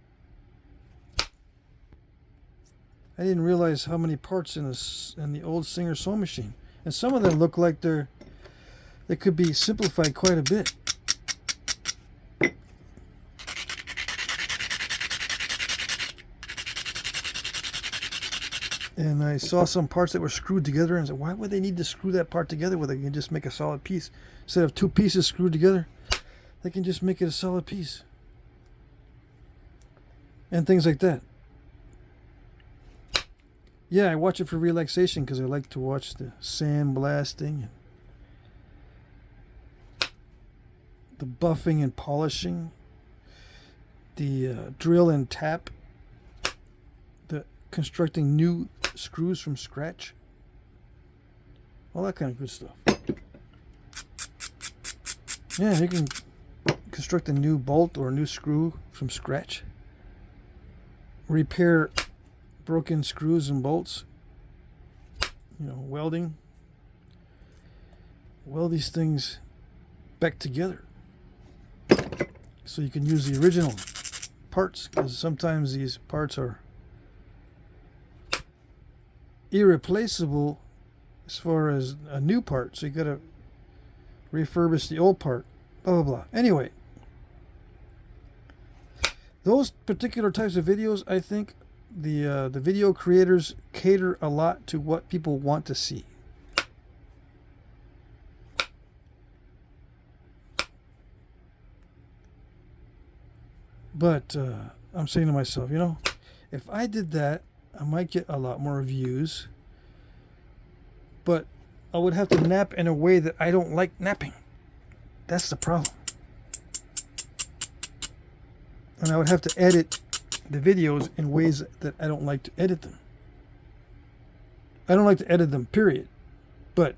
I didn't realize how many parts in the old Singer sewing machine. And some of them look like they could be simplified quite a bit. And I saw some parts that were screwed together and said, why would they need to screw that part together when they can just make a solid piece? Instead of two pieces screwed together, they can just make it a solid piece. And things like that. Yeah, I watch it for relaxation because I like to watch the sand blasting, and the buffing and polishing, the drill and tap, the constructing new screws from scratch, all that kind of good stuff. Yeah, you can construct a new bolt or a new screw from scratch, repair broken screws and bolts, welding, weld these things back together so you can use the original parts, because sometimes these parts are irreplaceable as far as a new part, so you gotta refurbish the old part, blah blah blah. Anyway, those particular types of videos, I think the video creators cater a lot to what people want to see. But I'm saying to myself, if I did that, I might get a lot more views, but I would have to nap in a way that I don't like napping. That's the problem. And I would have to edit the videos in ways that I don't like to edit them. I don't like to edit them, period. But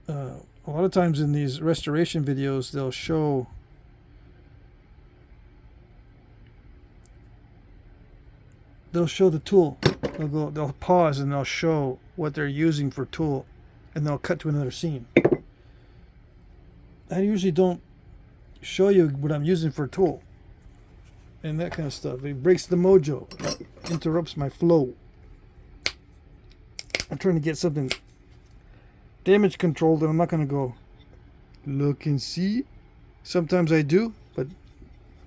a lot of times in these restoration videos, they'll show the tool. They'll pause and they'll show what they're using for tool, and they'll cut to another scene. I usually don't show you what I'm using for a tool and that kind of stuff. It breaks the mojo, interrupts my flow. I'm trying to get something damage controlled, and I'm not going to go look and see. Sometimes I do, but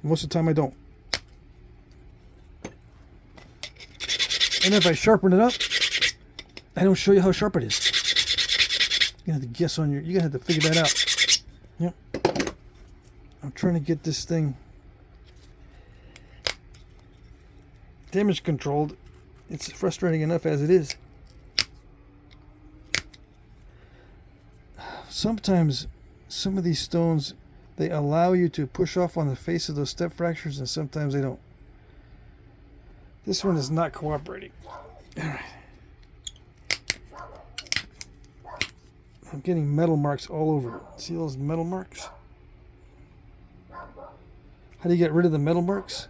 most of the time I don't. And if I sharpen it up, I don't show you how sharp it is. You're going to have to guess you're going to have to figure that out. Yep. I'm trying to get this thing damage controlled. It's frustrating enough as it is. Sometimes some of these stones, they allow you to push off on the face of those step fractures, and sometimes they don't. This one is not cooperating. All right. I'm getting metal marks all over it. See those metal marks? How do you get rid of the metal marks?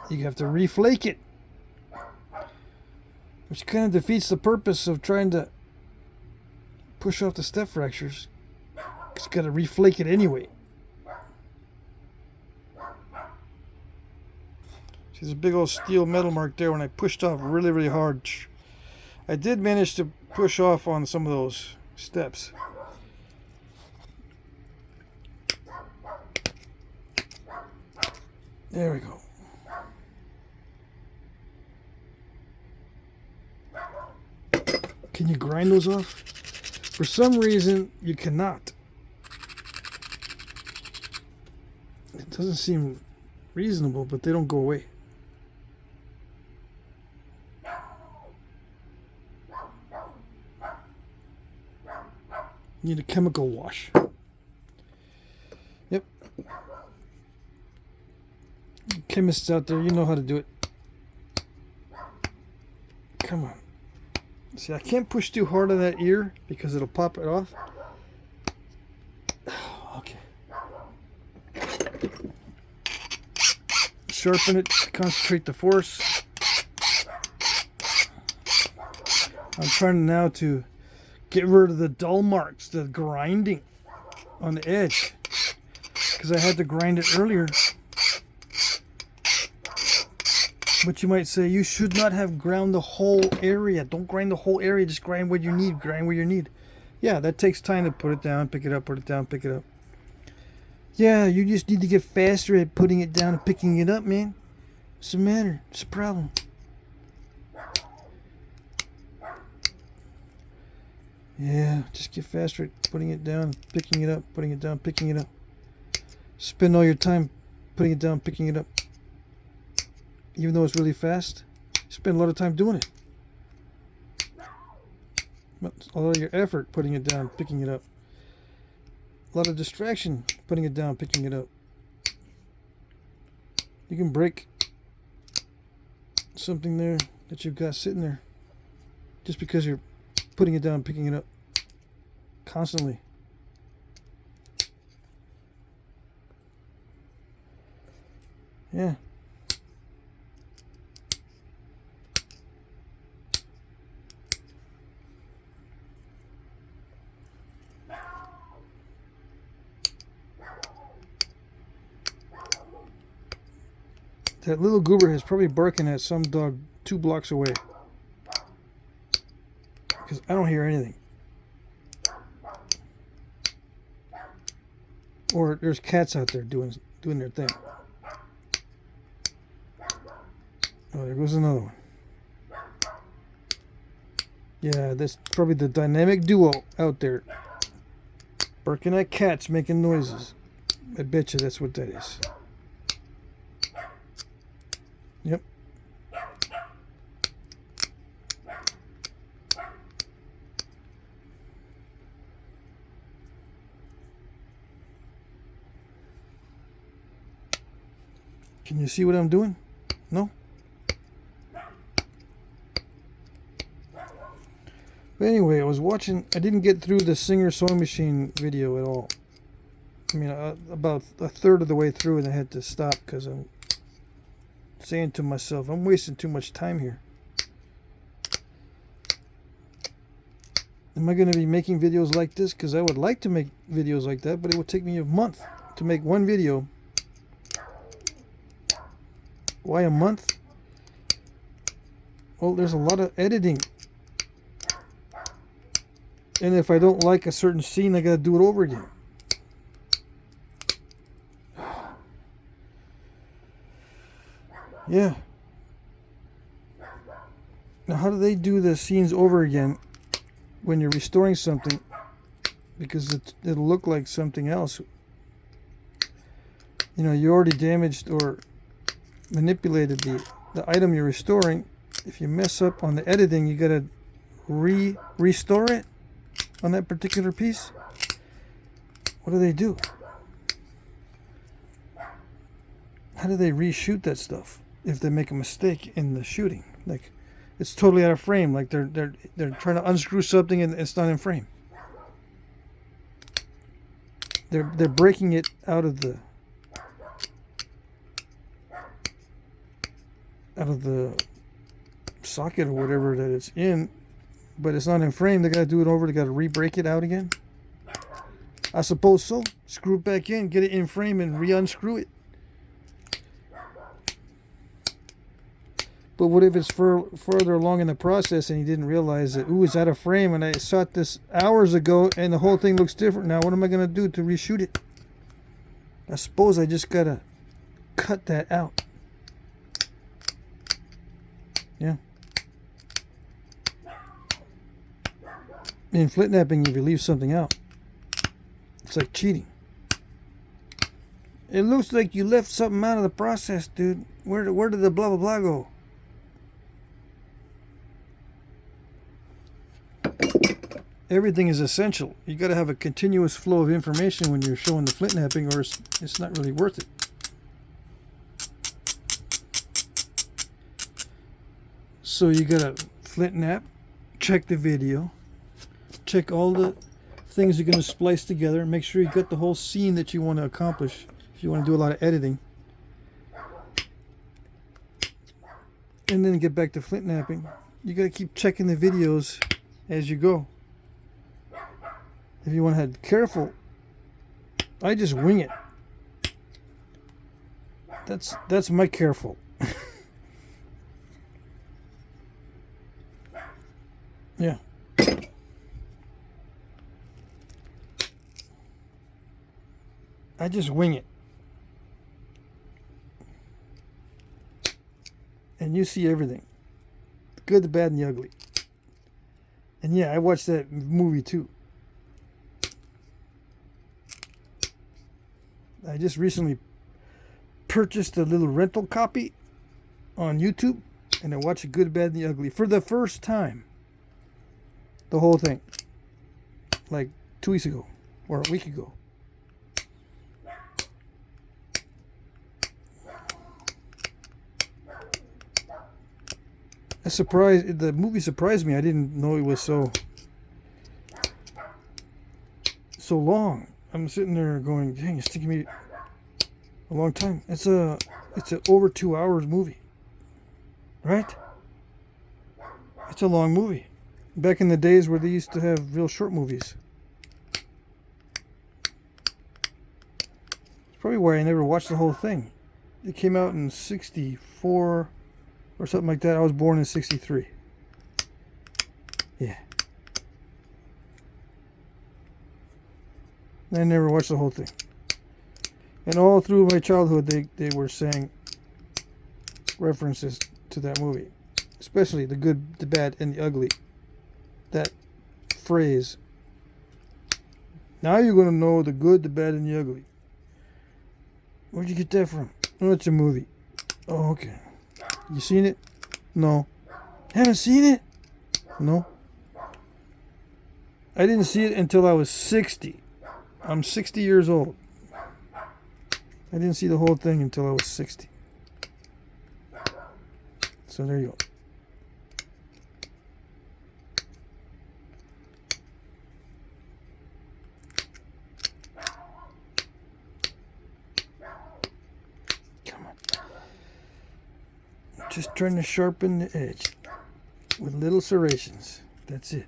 You have to reflake it, which kind of defeats the purpose of trying to push off the step fractures. It's got to reflake it anyway. See, there's a big old steel metal mark there when I pushed off really, really hard. I did manage to push off on some of those steps. There we go. Can you grind those off? For some reason, you cannot. It doesn't seem reasonable, but they don't go away. Need a chemical wash. Yep. Chemists out there, you know how to do it. Come on. See, I can't push too hard on that ear because it'll pop it off. Okay. Sharpen it, concentrate the force. I'm trying now to get rid of the dull marks, the grinding on the edge, because I had to grind it earlier. But you might say you should not have ground the whole area. Don't grind the whole area, just grind what you need, grind where you need. Yeah, that takes time to put it down, pick it up, put it down, pick it up. Yeah, you just need to get faster at putting it down and picking it up, man. What's the matter? It's a problem. Yeah, just get faster at putting it down, picking it up, putting it down, picking it up. Spend all your time putting it down, picking it up. Even though it's really fast, spend a lot of time doing it. A lot of your effort putting it down, picking it up. A lot of distraction putting it down, picking it up. You can break something there that you've got sitting there just because you're putting it down, picking it up constantly. Yeah. That little goober is probably barking at some dog 2 blocks away. Because I don't hear anything. Or there's cats out there doing their thing. Oh, there goes another one. Yeah, that's probably the dynamic duo out there. Barking at cats, making noises. I bet you that's what that is. Yep. Can you see what I'm doing? No? But anyway, I was watching, I didn't get through the Singer sewing machine video at all. I mean, about a third of the way through, and I had to stop because I'm saying to myself, I'm wasting too much time here. Am I going to be making videos like this? Because I would like to make videos like that, but it would take me a month to make one video. Why a month? Well, there's a lot of editing. And if I don't like a certain scene, I got to do it over again. Yeah. Now, how do they do the scenes over again when you're restoring something? Because it'll look like something else. You know, you already damaged or manipulated the item you're restoring. If you mess up on the editing, you got to restore it on that particular piece. What do they do? How do they reshoot that stuff if they make a mistake in the shooting? Like, it's totally out of frame. Like they're trying to unscrew something and it's not in frame. They're breaking it out of the socket or whatever that it's in, but it's not in frame. They got to do it over. They got to re-break it out again. I suppose so. Screw it back in, get it in frame, and re-unscrew it. But what if it's further along in the process and you didn't realize that, ooh, it's out of frame and I shot this hours ago and the whole thing looks different now. What am I going to do to reshoot it? I suppose I just got to cut that out. Yeah. In Flintknapping, if you leave something out, it's like cheating. It looks like you left something out of the process, dude. Where did the blah blah blah go? Everything is essential. You got to have a continuous flow of information when you're showing the flint knapping, or it's not really worth it. So you got to flint knap, check the video, check all the things you're going to splice together, and make sure you got the whole scene that you want to accomplish. If you want to do a lot of editing, and then get back to flint knapping, you got to keep checking the videos as you go. If you want to be careful, I just wing it. That's my careful. Yeah. I just wing it. And you see everything. The good, the bad, and the ugly. And yeah, I watched that movie too. I just recently purchased a little rental copy on YouTube, and I watched The Good, Bad, and the Ugly for the first time. The whole thing. Like 2 weeks ago, or a week ago. The movie surprised me. I didn't know it was so long. I'm sitting there going, dang, it's taking me a long time. It's a over 2 hours movie, right? It's a long movie. Back in the days where they used to have real short movies. It's probably why I never watched the whole thing. It came out in '64 or something like that. I was born in '63. Yeah. I never watched the whole thing. And all through my childhood, they were saying references to that movie. Especially the good, the bad, and the ugly. That phrase. Now you're going to know the good, the bad, and the ugly. Where'd you get that from? Oh, it's a movie. Oh, okay. You seen it? No. Haven't seen it? No. I didn't see it until I was 60. I'm 60 years old. I didn't see the whole thing until I was 60. So there you go. Come on. Just trying to sharpen the edge with little serrations. That's it.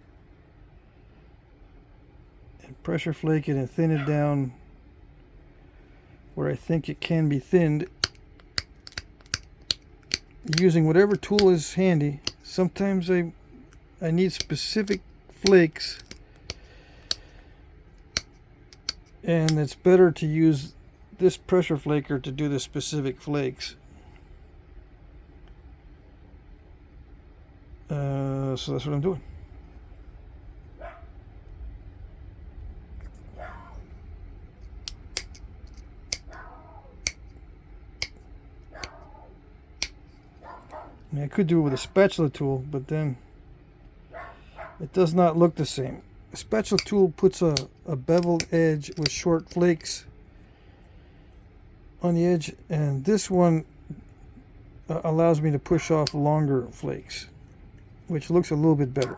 And pressure flake it and thin it down where I think it can be thinned, using whatever tool is handy. Sometimes I need specific flakes, and it's better to use this pressure flaker to do the specific flakes. So that's what I'm doing. I mean, I could do it with a spatula tool, but then it does not look the same. A spatula tool puts a beveled edge with short flakes on the edge, and this one allows me to push off longer flakes, which looks a little bit better.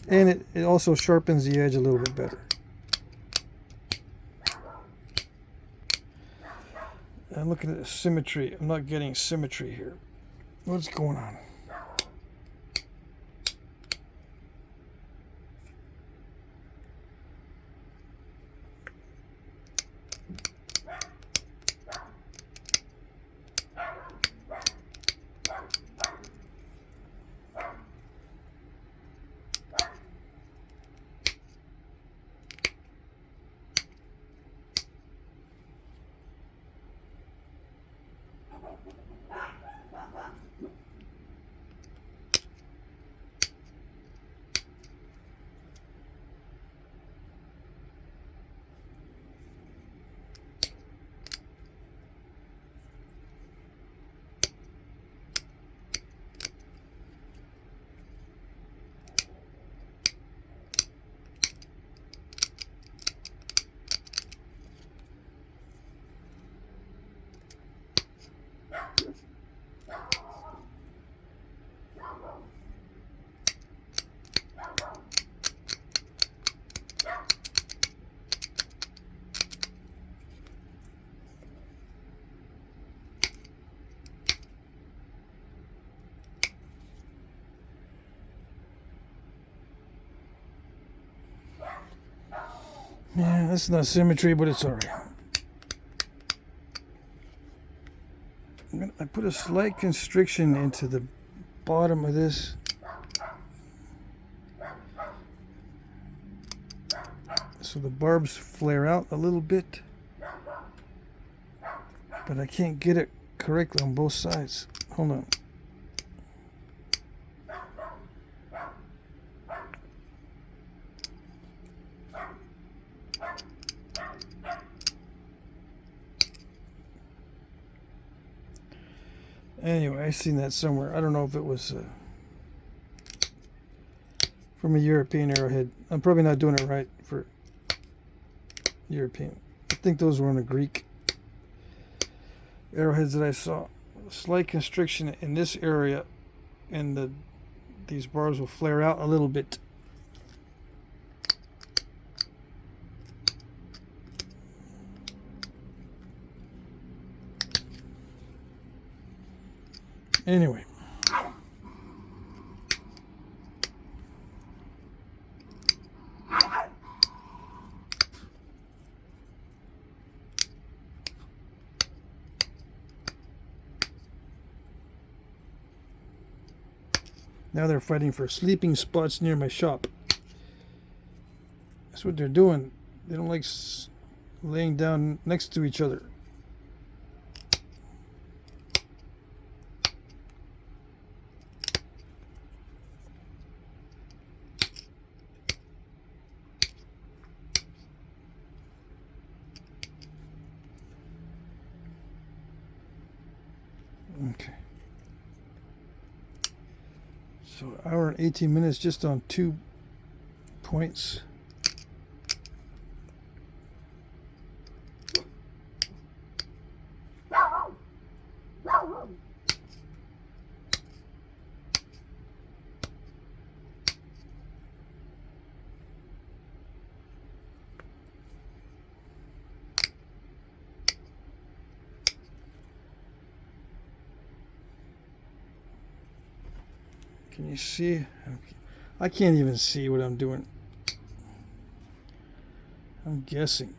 And it also sharpens the edge a little bit better. And looking at the symmetry, I'm not getting symmetry here. What's going on? Yeah, that's not symmetry, but it's alright. I put a slight constriction into the bottom of this. So the barbs flare out a little bit. But I can't get it correctly on both sides. Hold on. Anyway, I seen that somewhere. I don't know if it was from a European arrowhead. I'm probably not doing it right for European. I think those were on the Greek arrowheads that I saw. Slight constriction in this area, and these barbs will flare out a little bit. Anyway. Now they're fighting for sleeping spots near my shop. That's what they're doing. They don't like laying down next to each other. Okay. So hour and 18 minutes just on 2 points. Can you see? I can't even see what I'm doing. I'm guessing.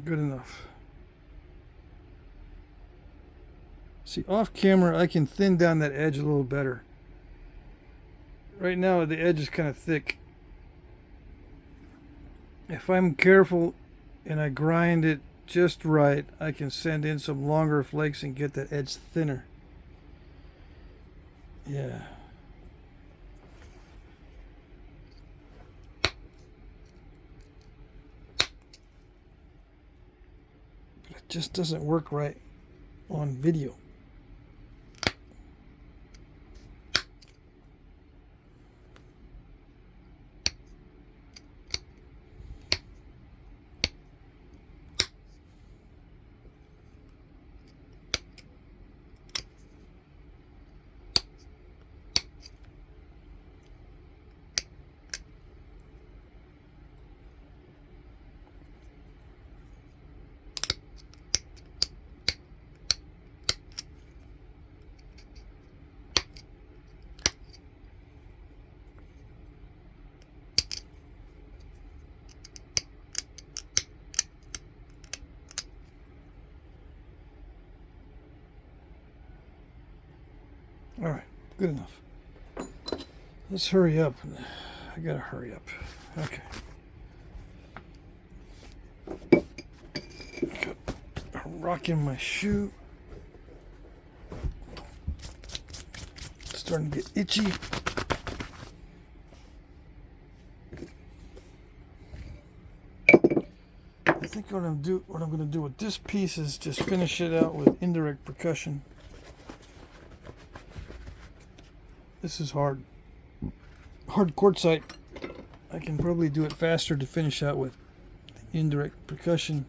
Good enough. See, off camera I can thin down that edge a little better. Right now the edge is kind of thick. If I'm careful and I grind it just right, I can send in some longer flakes and get that edge thinner. Yeah. But it just doesn't work right on video. All right, good enough. Let's hurry up. I gotta hurry up. Okay. Got a rock in my shoe. It's starting to get itchy. I think what I'm gonna do with this piece is just finish it out with indirect percussion. This is hard quartzite. I can probably do it faster to finish out with indirect percussion.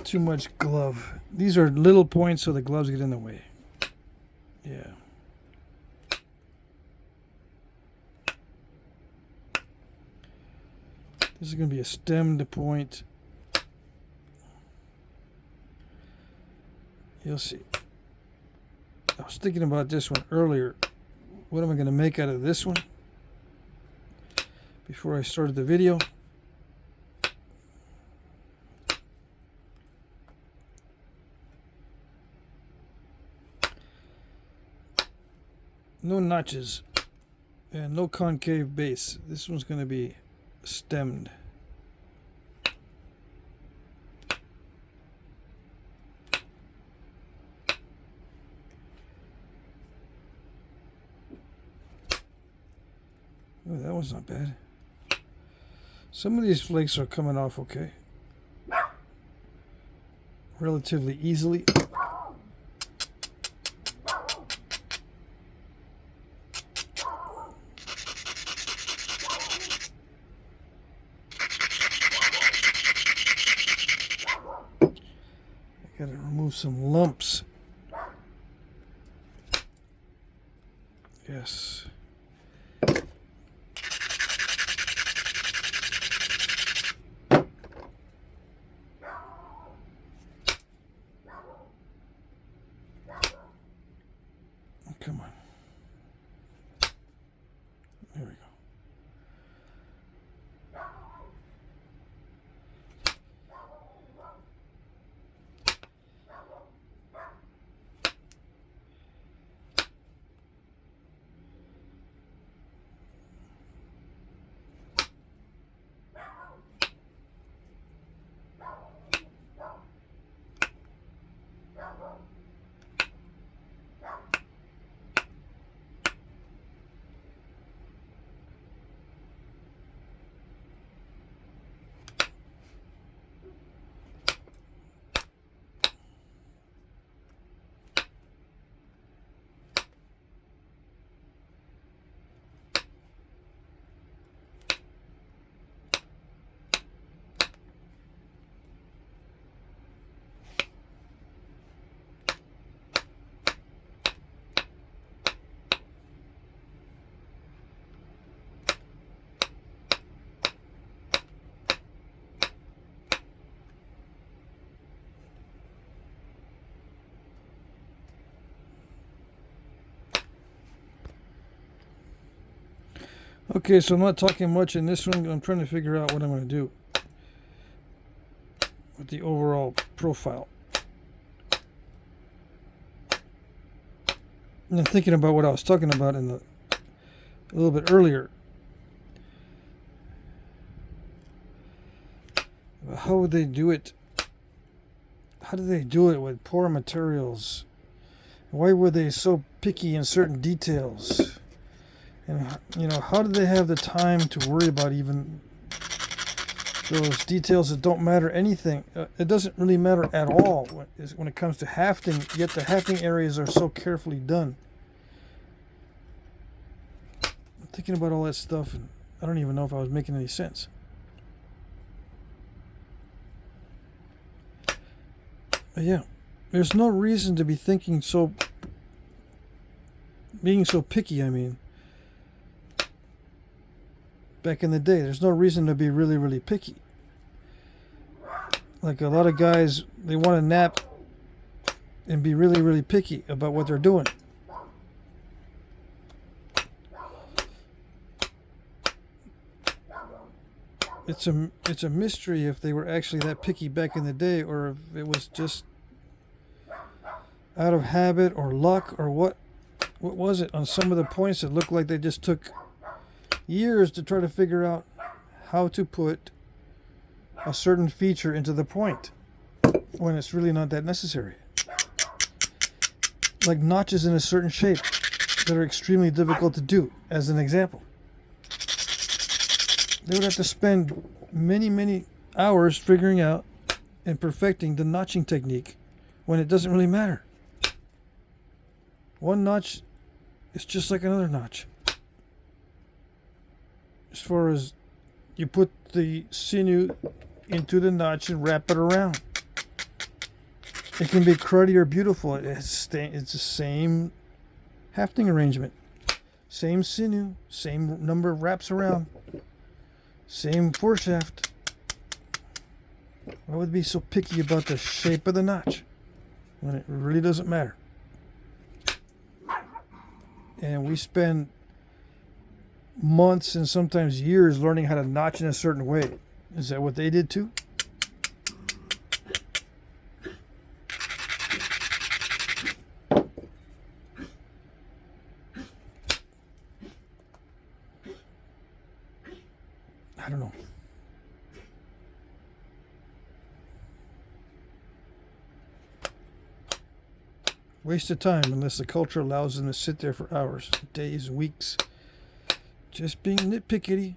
Too much glove. These are little points, so the gloves get in the way. Yeah. This is going to be a stem to point. You'll see. I was thinking about this one earlier. What am I going to make out of this one? before I started the video. No notches and no concave base. This one's going to be stemmed. Oh, that was not bad. Some of these flakes are coming off okay. Relatively easily. I gotta remove some lumps. Yes. Come on. There we go. Okay, so I'm not talking much in this one. I'm trying to figure out what I'm going to do with the overall profile. And I'm thinking about what I was talking about in a little bit earlier. How would they do it? How do they do it with poor materials? Why were they so picky in certain details? And, you know, how do they have the time to worry about even those details that don't matter anything? It doesn't really matter at all when it comes to hafting, yet the hafting areas are so carefully done. I'm thinking about all that stuff, and I don't even know if I was making any sense. But yeah, there's no reason to be being so picky, I mean. Back in the day, there's no reason to be really, really picky. Like a lot of guys, they want to nap and be really, really picky about what they're doing. It's a mystery if they were actually that picky back in the day, or if it was just out of habit or luck, or what was it on some of the points that looked like they just took years to try to figure out how to put a certain feature into the point when it's really not that necessary. Like notches in a certain shape that are extremely difficult to do, as an example. They would have to spend many, many hours figuring out and perfecting the notching technique when it doesn't really matter. One notch is just like another notch. As far as you put the sinew into the notch and wrap it around. It can be cruddy or beautiful. It's the same hafting arrangement. Same sinew, same number of wraps around, same foreshaft. Why would be so picky about the shape of the notch when it really doesn't matter? And we spend months and sometimes years learning how to notch in a certain way. Is that what they did too? I don't know. Waste of time unless the culture allows them to sit there for hours, days, weeks. Just being nitpicky.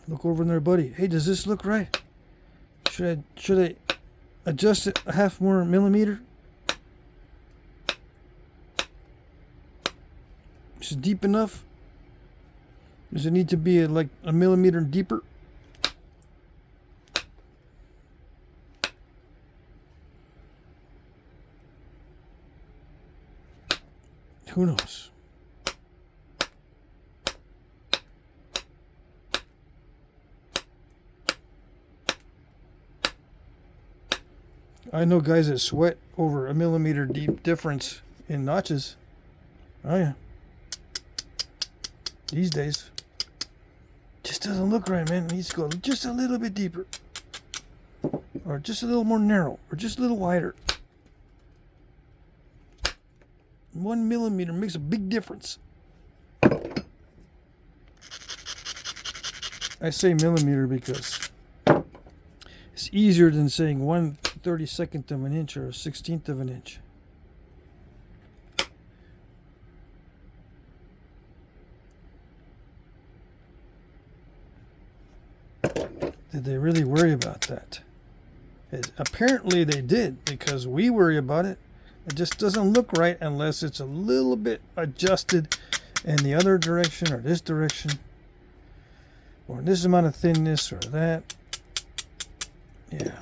Look over in there, buddy. Hey, does this look right? Should I adjust it a half more millimeter? Is it deep enough? Does it need to be like a millimeter deeper? Who knows? I know guys that sweat over a millimeter deep difference in notches. Oh yeah. These days. Just doesn't look right, man. It needs to go just a little bit deeper. Or just a little more narrow. Or just a little wider. 1 millimeter makes a big difference. I say millimeter because it's easier than saying 1/32 of an inch or a 1/16 of an inch. Did they really worry about that? Apparently they did, because we worry about it. It just doesn't look right unless it's a little bit adjusted in the other direction or this direction. Or this amount of thinness or that. Yeah.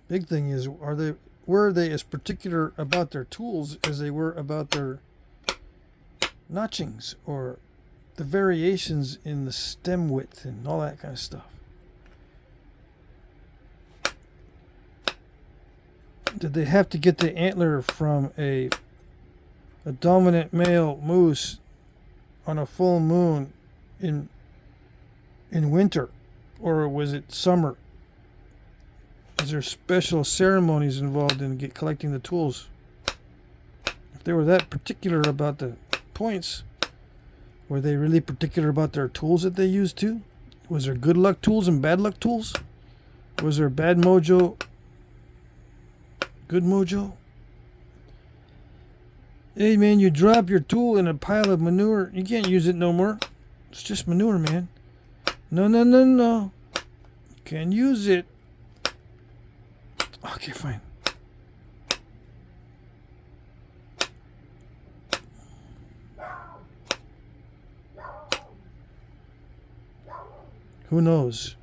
Big thing is, were they as particular about their tools as they were about their notchings or the variations in the stem width and all that kind of stuff? Did they have to get the antler from a dominant male moose on a full moon in winter, or was it summer? Is there special ceremonies involved in collecting the tools? If they were that particular about the points, were they really particular about their tools that they used too? Was there good luck tools and bad luck tools? Was there bad mojo, good mojo? Hey man, you drop your tool in a pile of manure, you can't use it no more. It's just manure, man. No. You can't use it. Okay, fine. Who knows?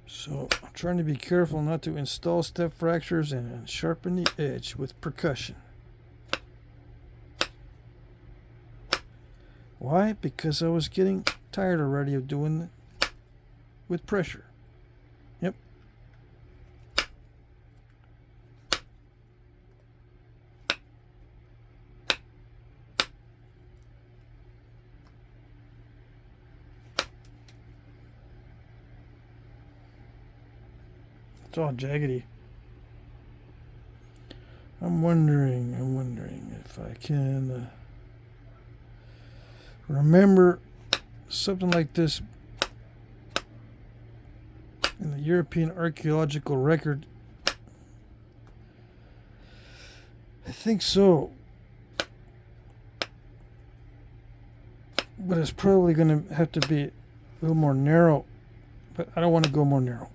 So I'm trying to be careful not to install step fractures and sharpen the edge with percussion. Why? Because I was getting tired already of doing it with pressure. Yep. It's all jaggedy. I'm wondering if I can remember something like this in the European Archaeological record. I think so. but it's probably going to have to be a little more narrow, but I don't want to go more narrow.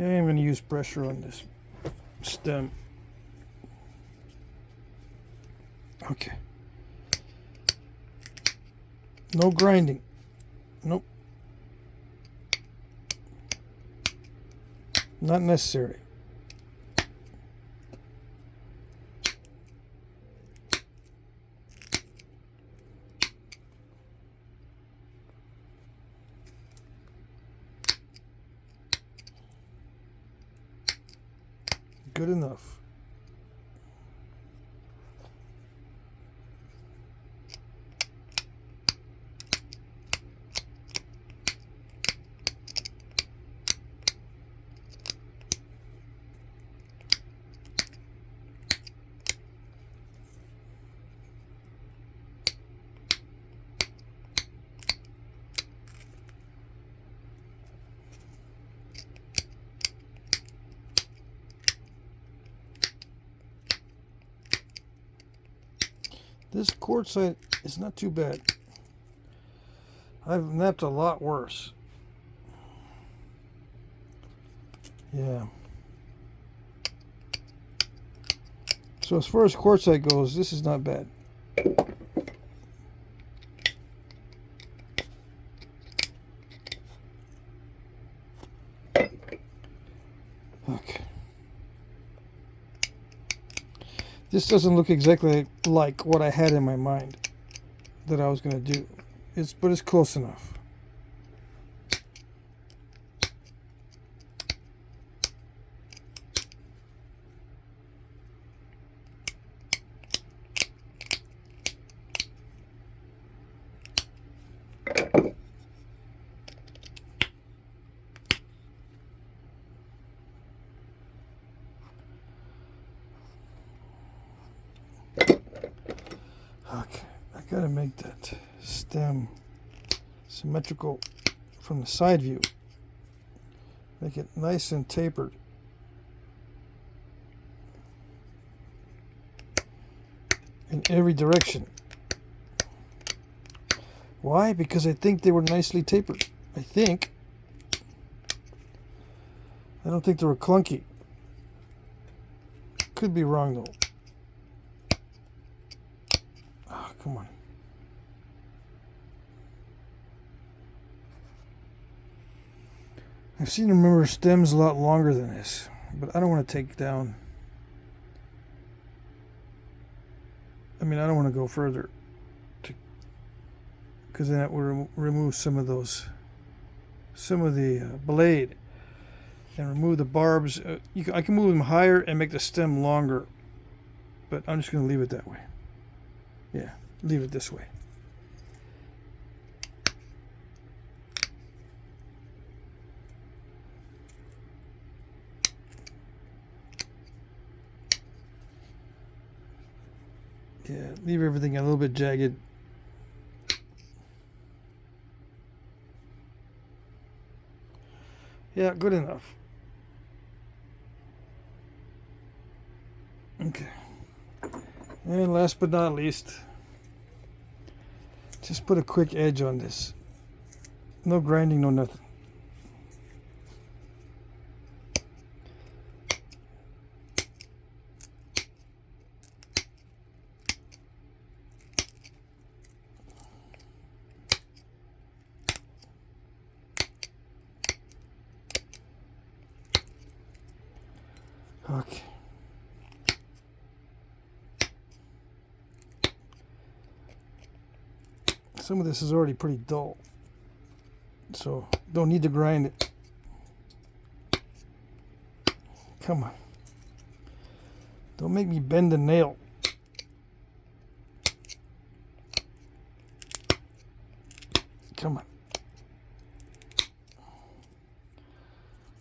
I'm going to use pressure on this stem. Okay. No grinding. Nope. Not necessary. Good enough. This quartzite is not too bad. I've napped a lot worse. Yeah. So as far as quartzite goes, this is not bad. Okay. This doesn't look exactly like what I had in my mind that I was going to do. But it's close enough. Okay, I gotta make that stem symmetrical from the side view. Make it nice and tapered. In every direction. Why? Because I think they were nicely tapered. I think. I don't think they were clunky. Could be wrong though. Oh, come on. I've seen remember stems a lot longer than this, but I don't want to take down. I mean, I don't want to go further, because then it will remove some of the blade, and remove the barbs. I can move them higher and make the stem longer, but I'm just going to leave it that way. Yeah, leave it this way. Yeah, leave everything a little bit jagged. Yeah, good enough. Okay. And last but not least, just put a quick edge on this. No grinding, no nothing. Okay. Some of this is already pretty dull, so don't need to grind it. Come on. Don't make me bend the nail. Come on.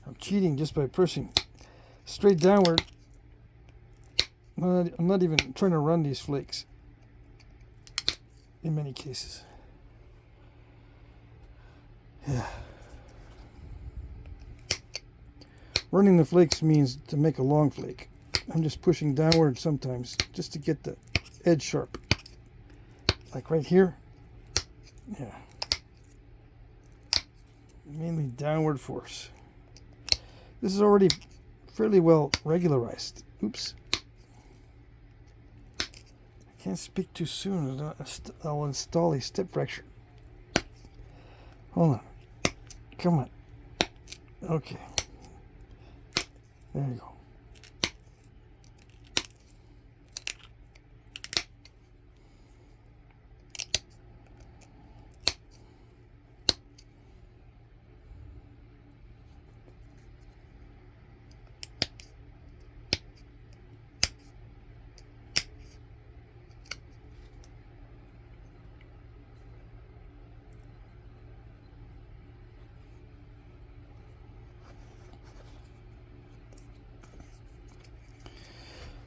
I'm cheating just by pressing straight downward. I'm not even trying to run these flakes in many cases. Yeah. Running the flakes means to make a long flake. I'm just pushing downward sometimes just to get the edge sharp. Like right here. Yeah. Mainly downward force. This is already fairly well regularized. Oops. I can't speak too soon. I'll install a step fracture. Hold on. Come on. Okay. There you go.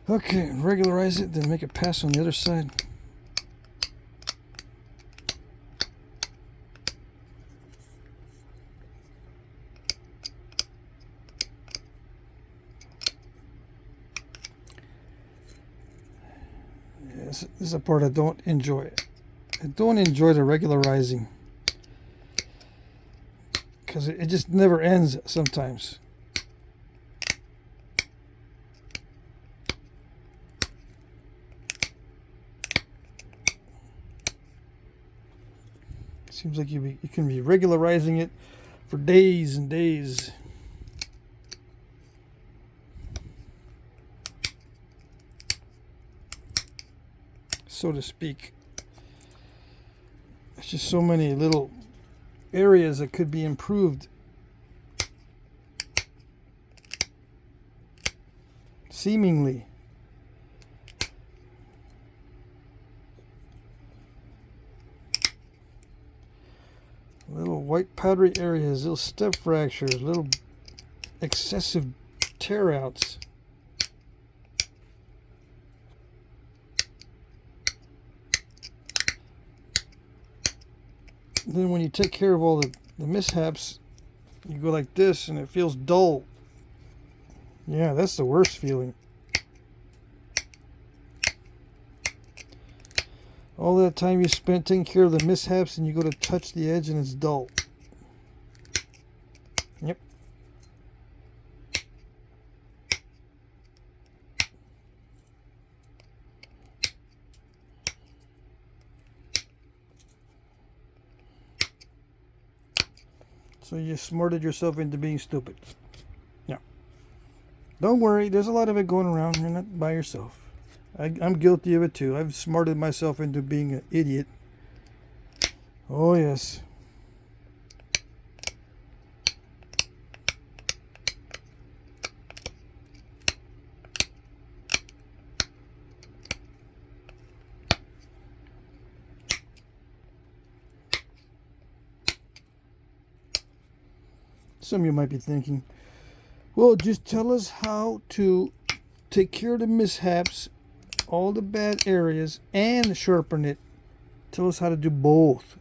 Okay, regularize it, then make a pass on the other side. This is a part I don't enjoy. I don't enjoy the regularizing because it just never ends sometimes. Seems like you can be regularizing it for days and days. So to speak. There's just so many little areas that could be improved. Seemingly. Little white powdery areas, little step fractures, little excessive tear outs. Then when you take care of all the mishaps, you go like this and it feels dull. Yeah, that's the worst feeling. All that time you spent taking care of the mishaps and you go to touch the edge and it's dull. Yep. So you smarted yourself into being stupid. Yeah. Don't worry, there's a lot of it going around. You're not by yourself. I'm guilty of it too. I've smarted myself into being an idiot. Oh yes. Some of you might be thinking, well, just tell us how to take care of the mishaps, all the bad areas, and sharpen it. Tell us how to do both.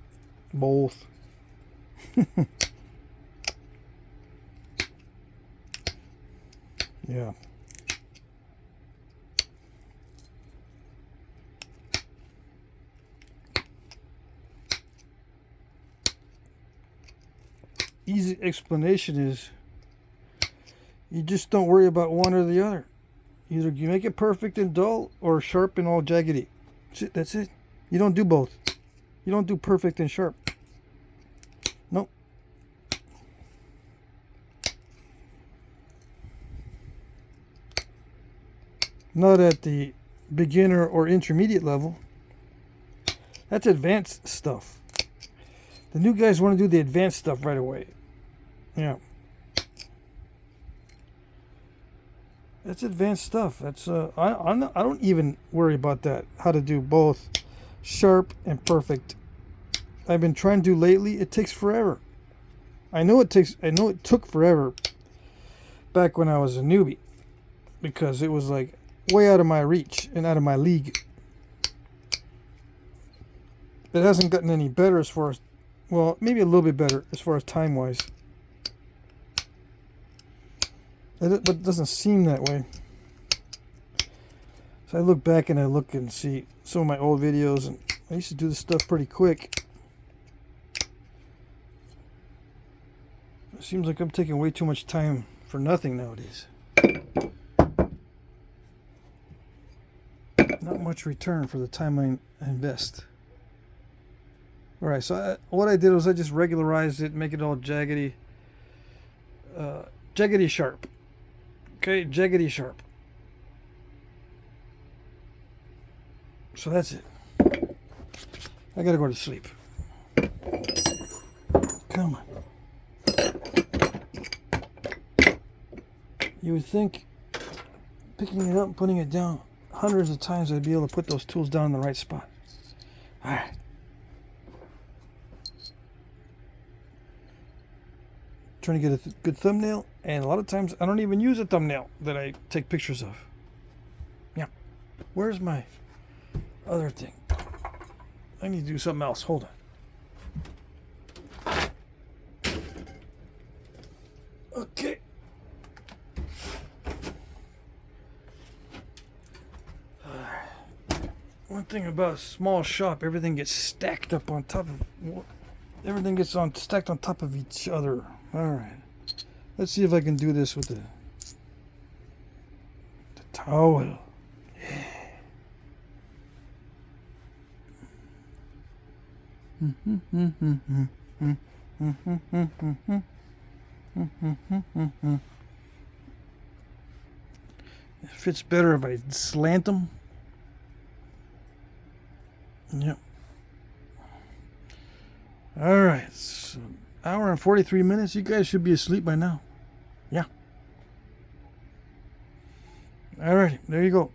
Both. Yeah. Easy explanation is you just don't worry about one or the other. Either you make it perfect and dull or sharp and all jaggedy. That's it. You don't do both. You don't do perfect and sharp. Nope. Not at the beginner or intermediate level. That's advanced stuff. The new guys want to do the advanced stuff right away. Yeah. That's advanced stuff. That's I don't even worry about that. How to do both sharp and perfect. I've been trying to do lately. It takes forever. I know it took forever back when I was a newbie. because it was like way out of my reach and out of my league. It hasn't gotten any better as far as, well, maybe a little bit better as far as time wise. But it doesn't seem that way. So I look back and I look and see some of my old videos, and I used to do this stuff pretty quick. It seems like I'm taking way too much time for nothing nowadays. Not much return for the time I invest. Alright, so what I did was I just regularized it, make it all jaggedy. Jaggedy sharp. Okay, jaggedy sharp. So that's it. I gotta go to sleep. Come on. You would think picking it up and putting it down hundreds of times I'd be able to put those tools down in the right spot. Alright. Trying to get a good thumbnail, and a lot of times I don't even use a thumbnail that I take pictures of. Yeah. Where's my other thing? I need to do something else. Hold on. Okay. One thing about a small shop, everything gets stacked up on top of, everything gets stacked on top of each other. All right, let's see if I can do this with the towel. It fits better if I slant them. Yep. All right. So, hour and 43 minutes. You guys should be asleep by now. Yeah. All right. There you go.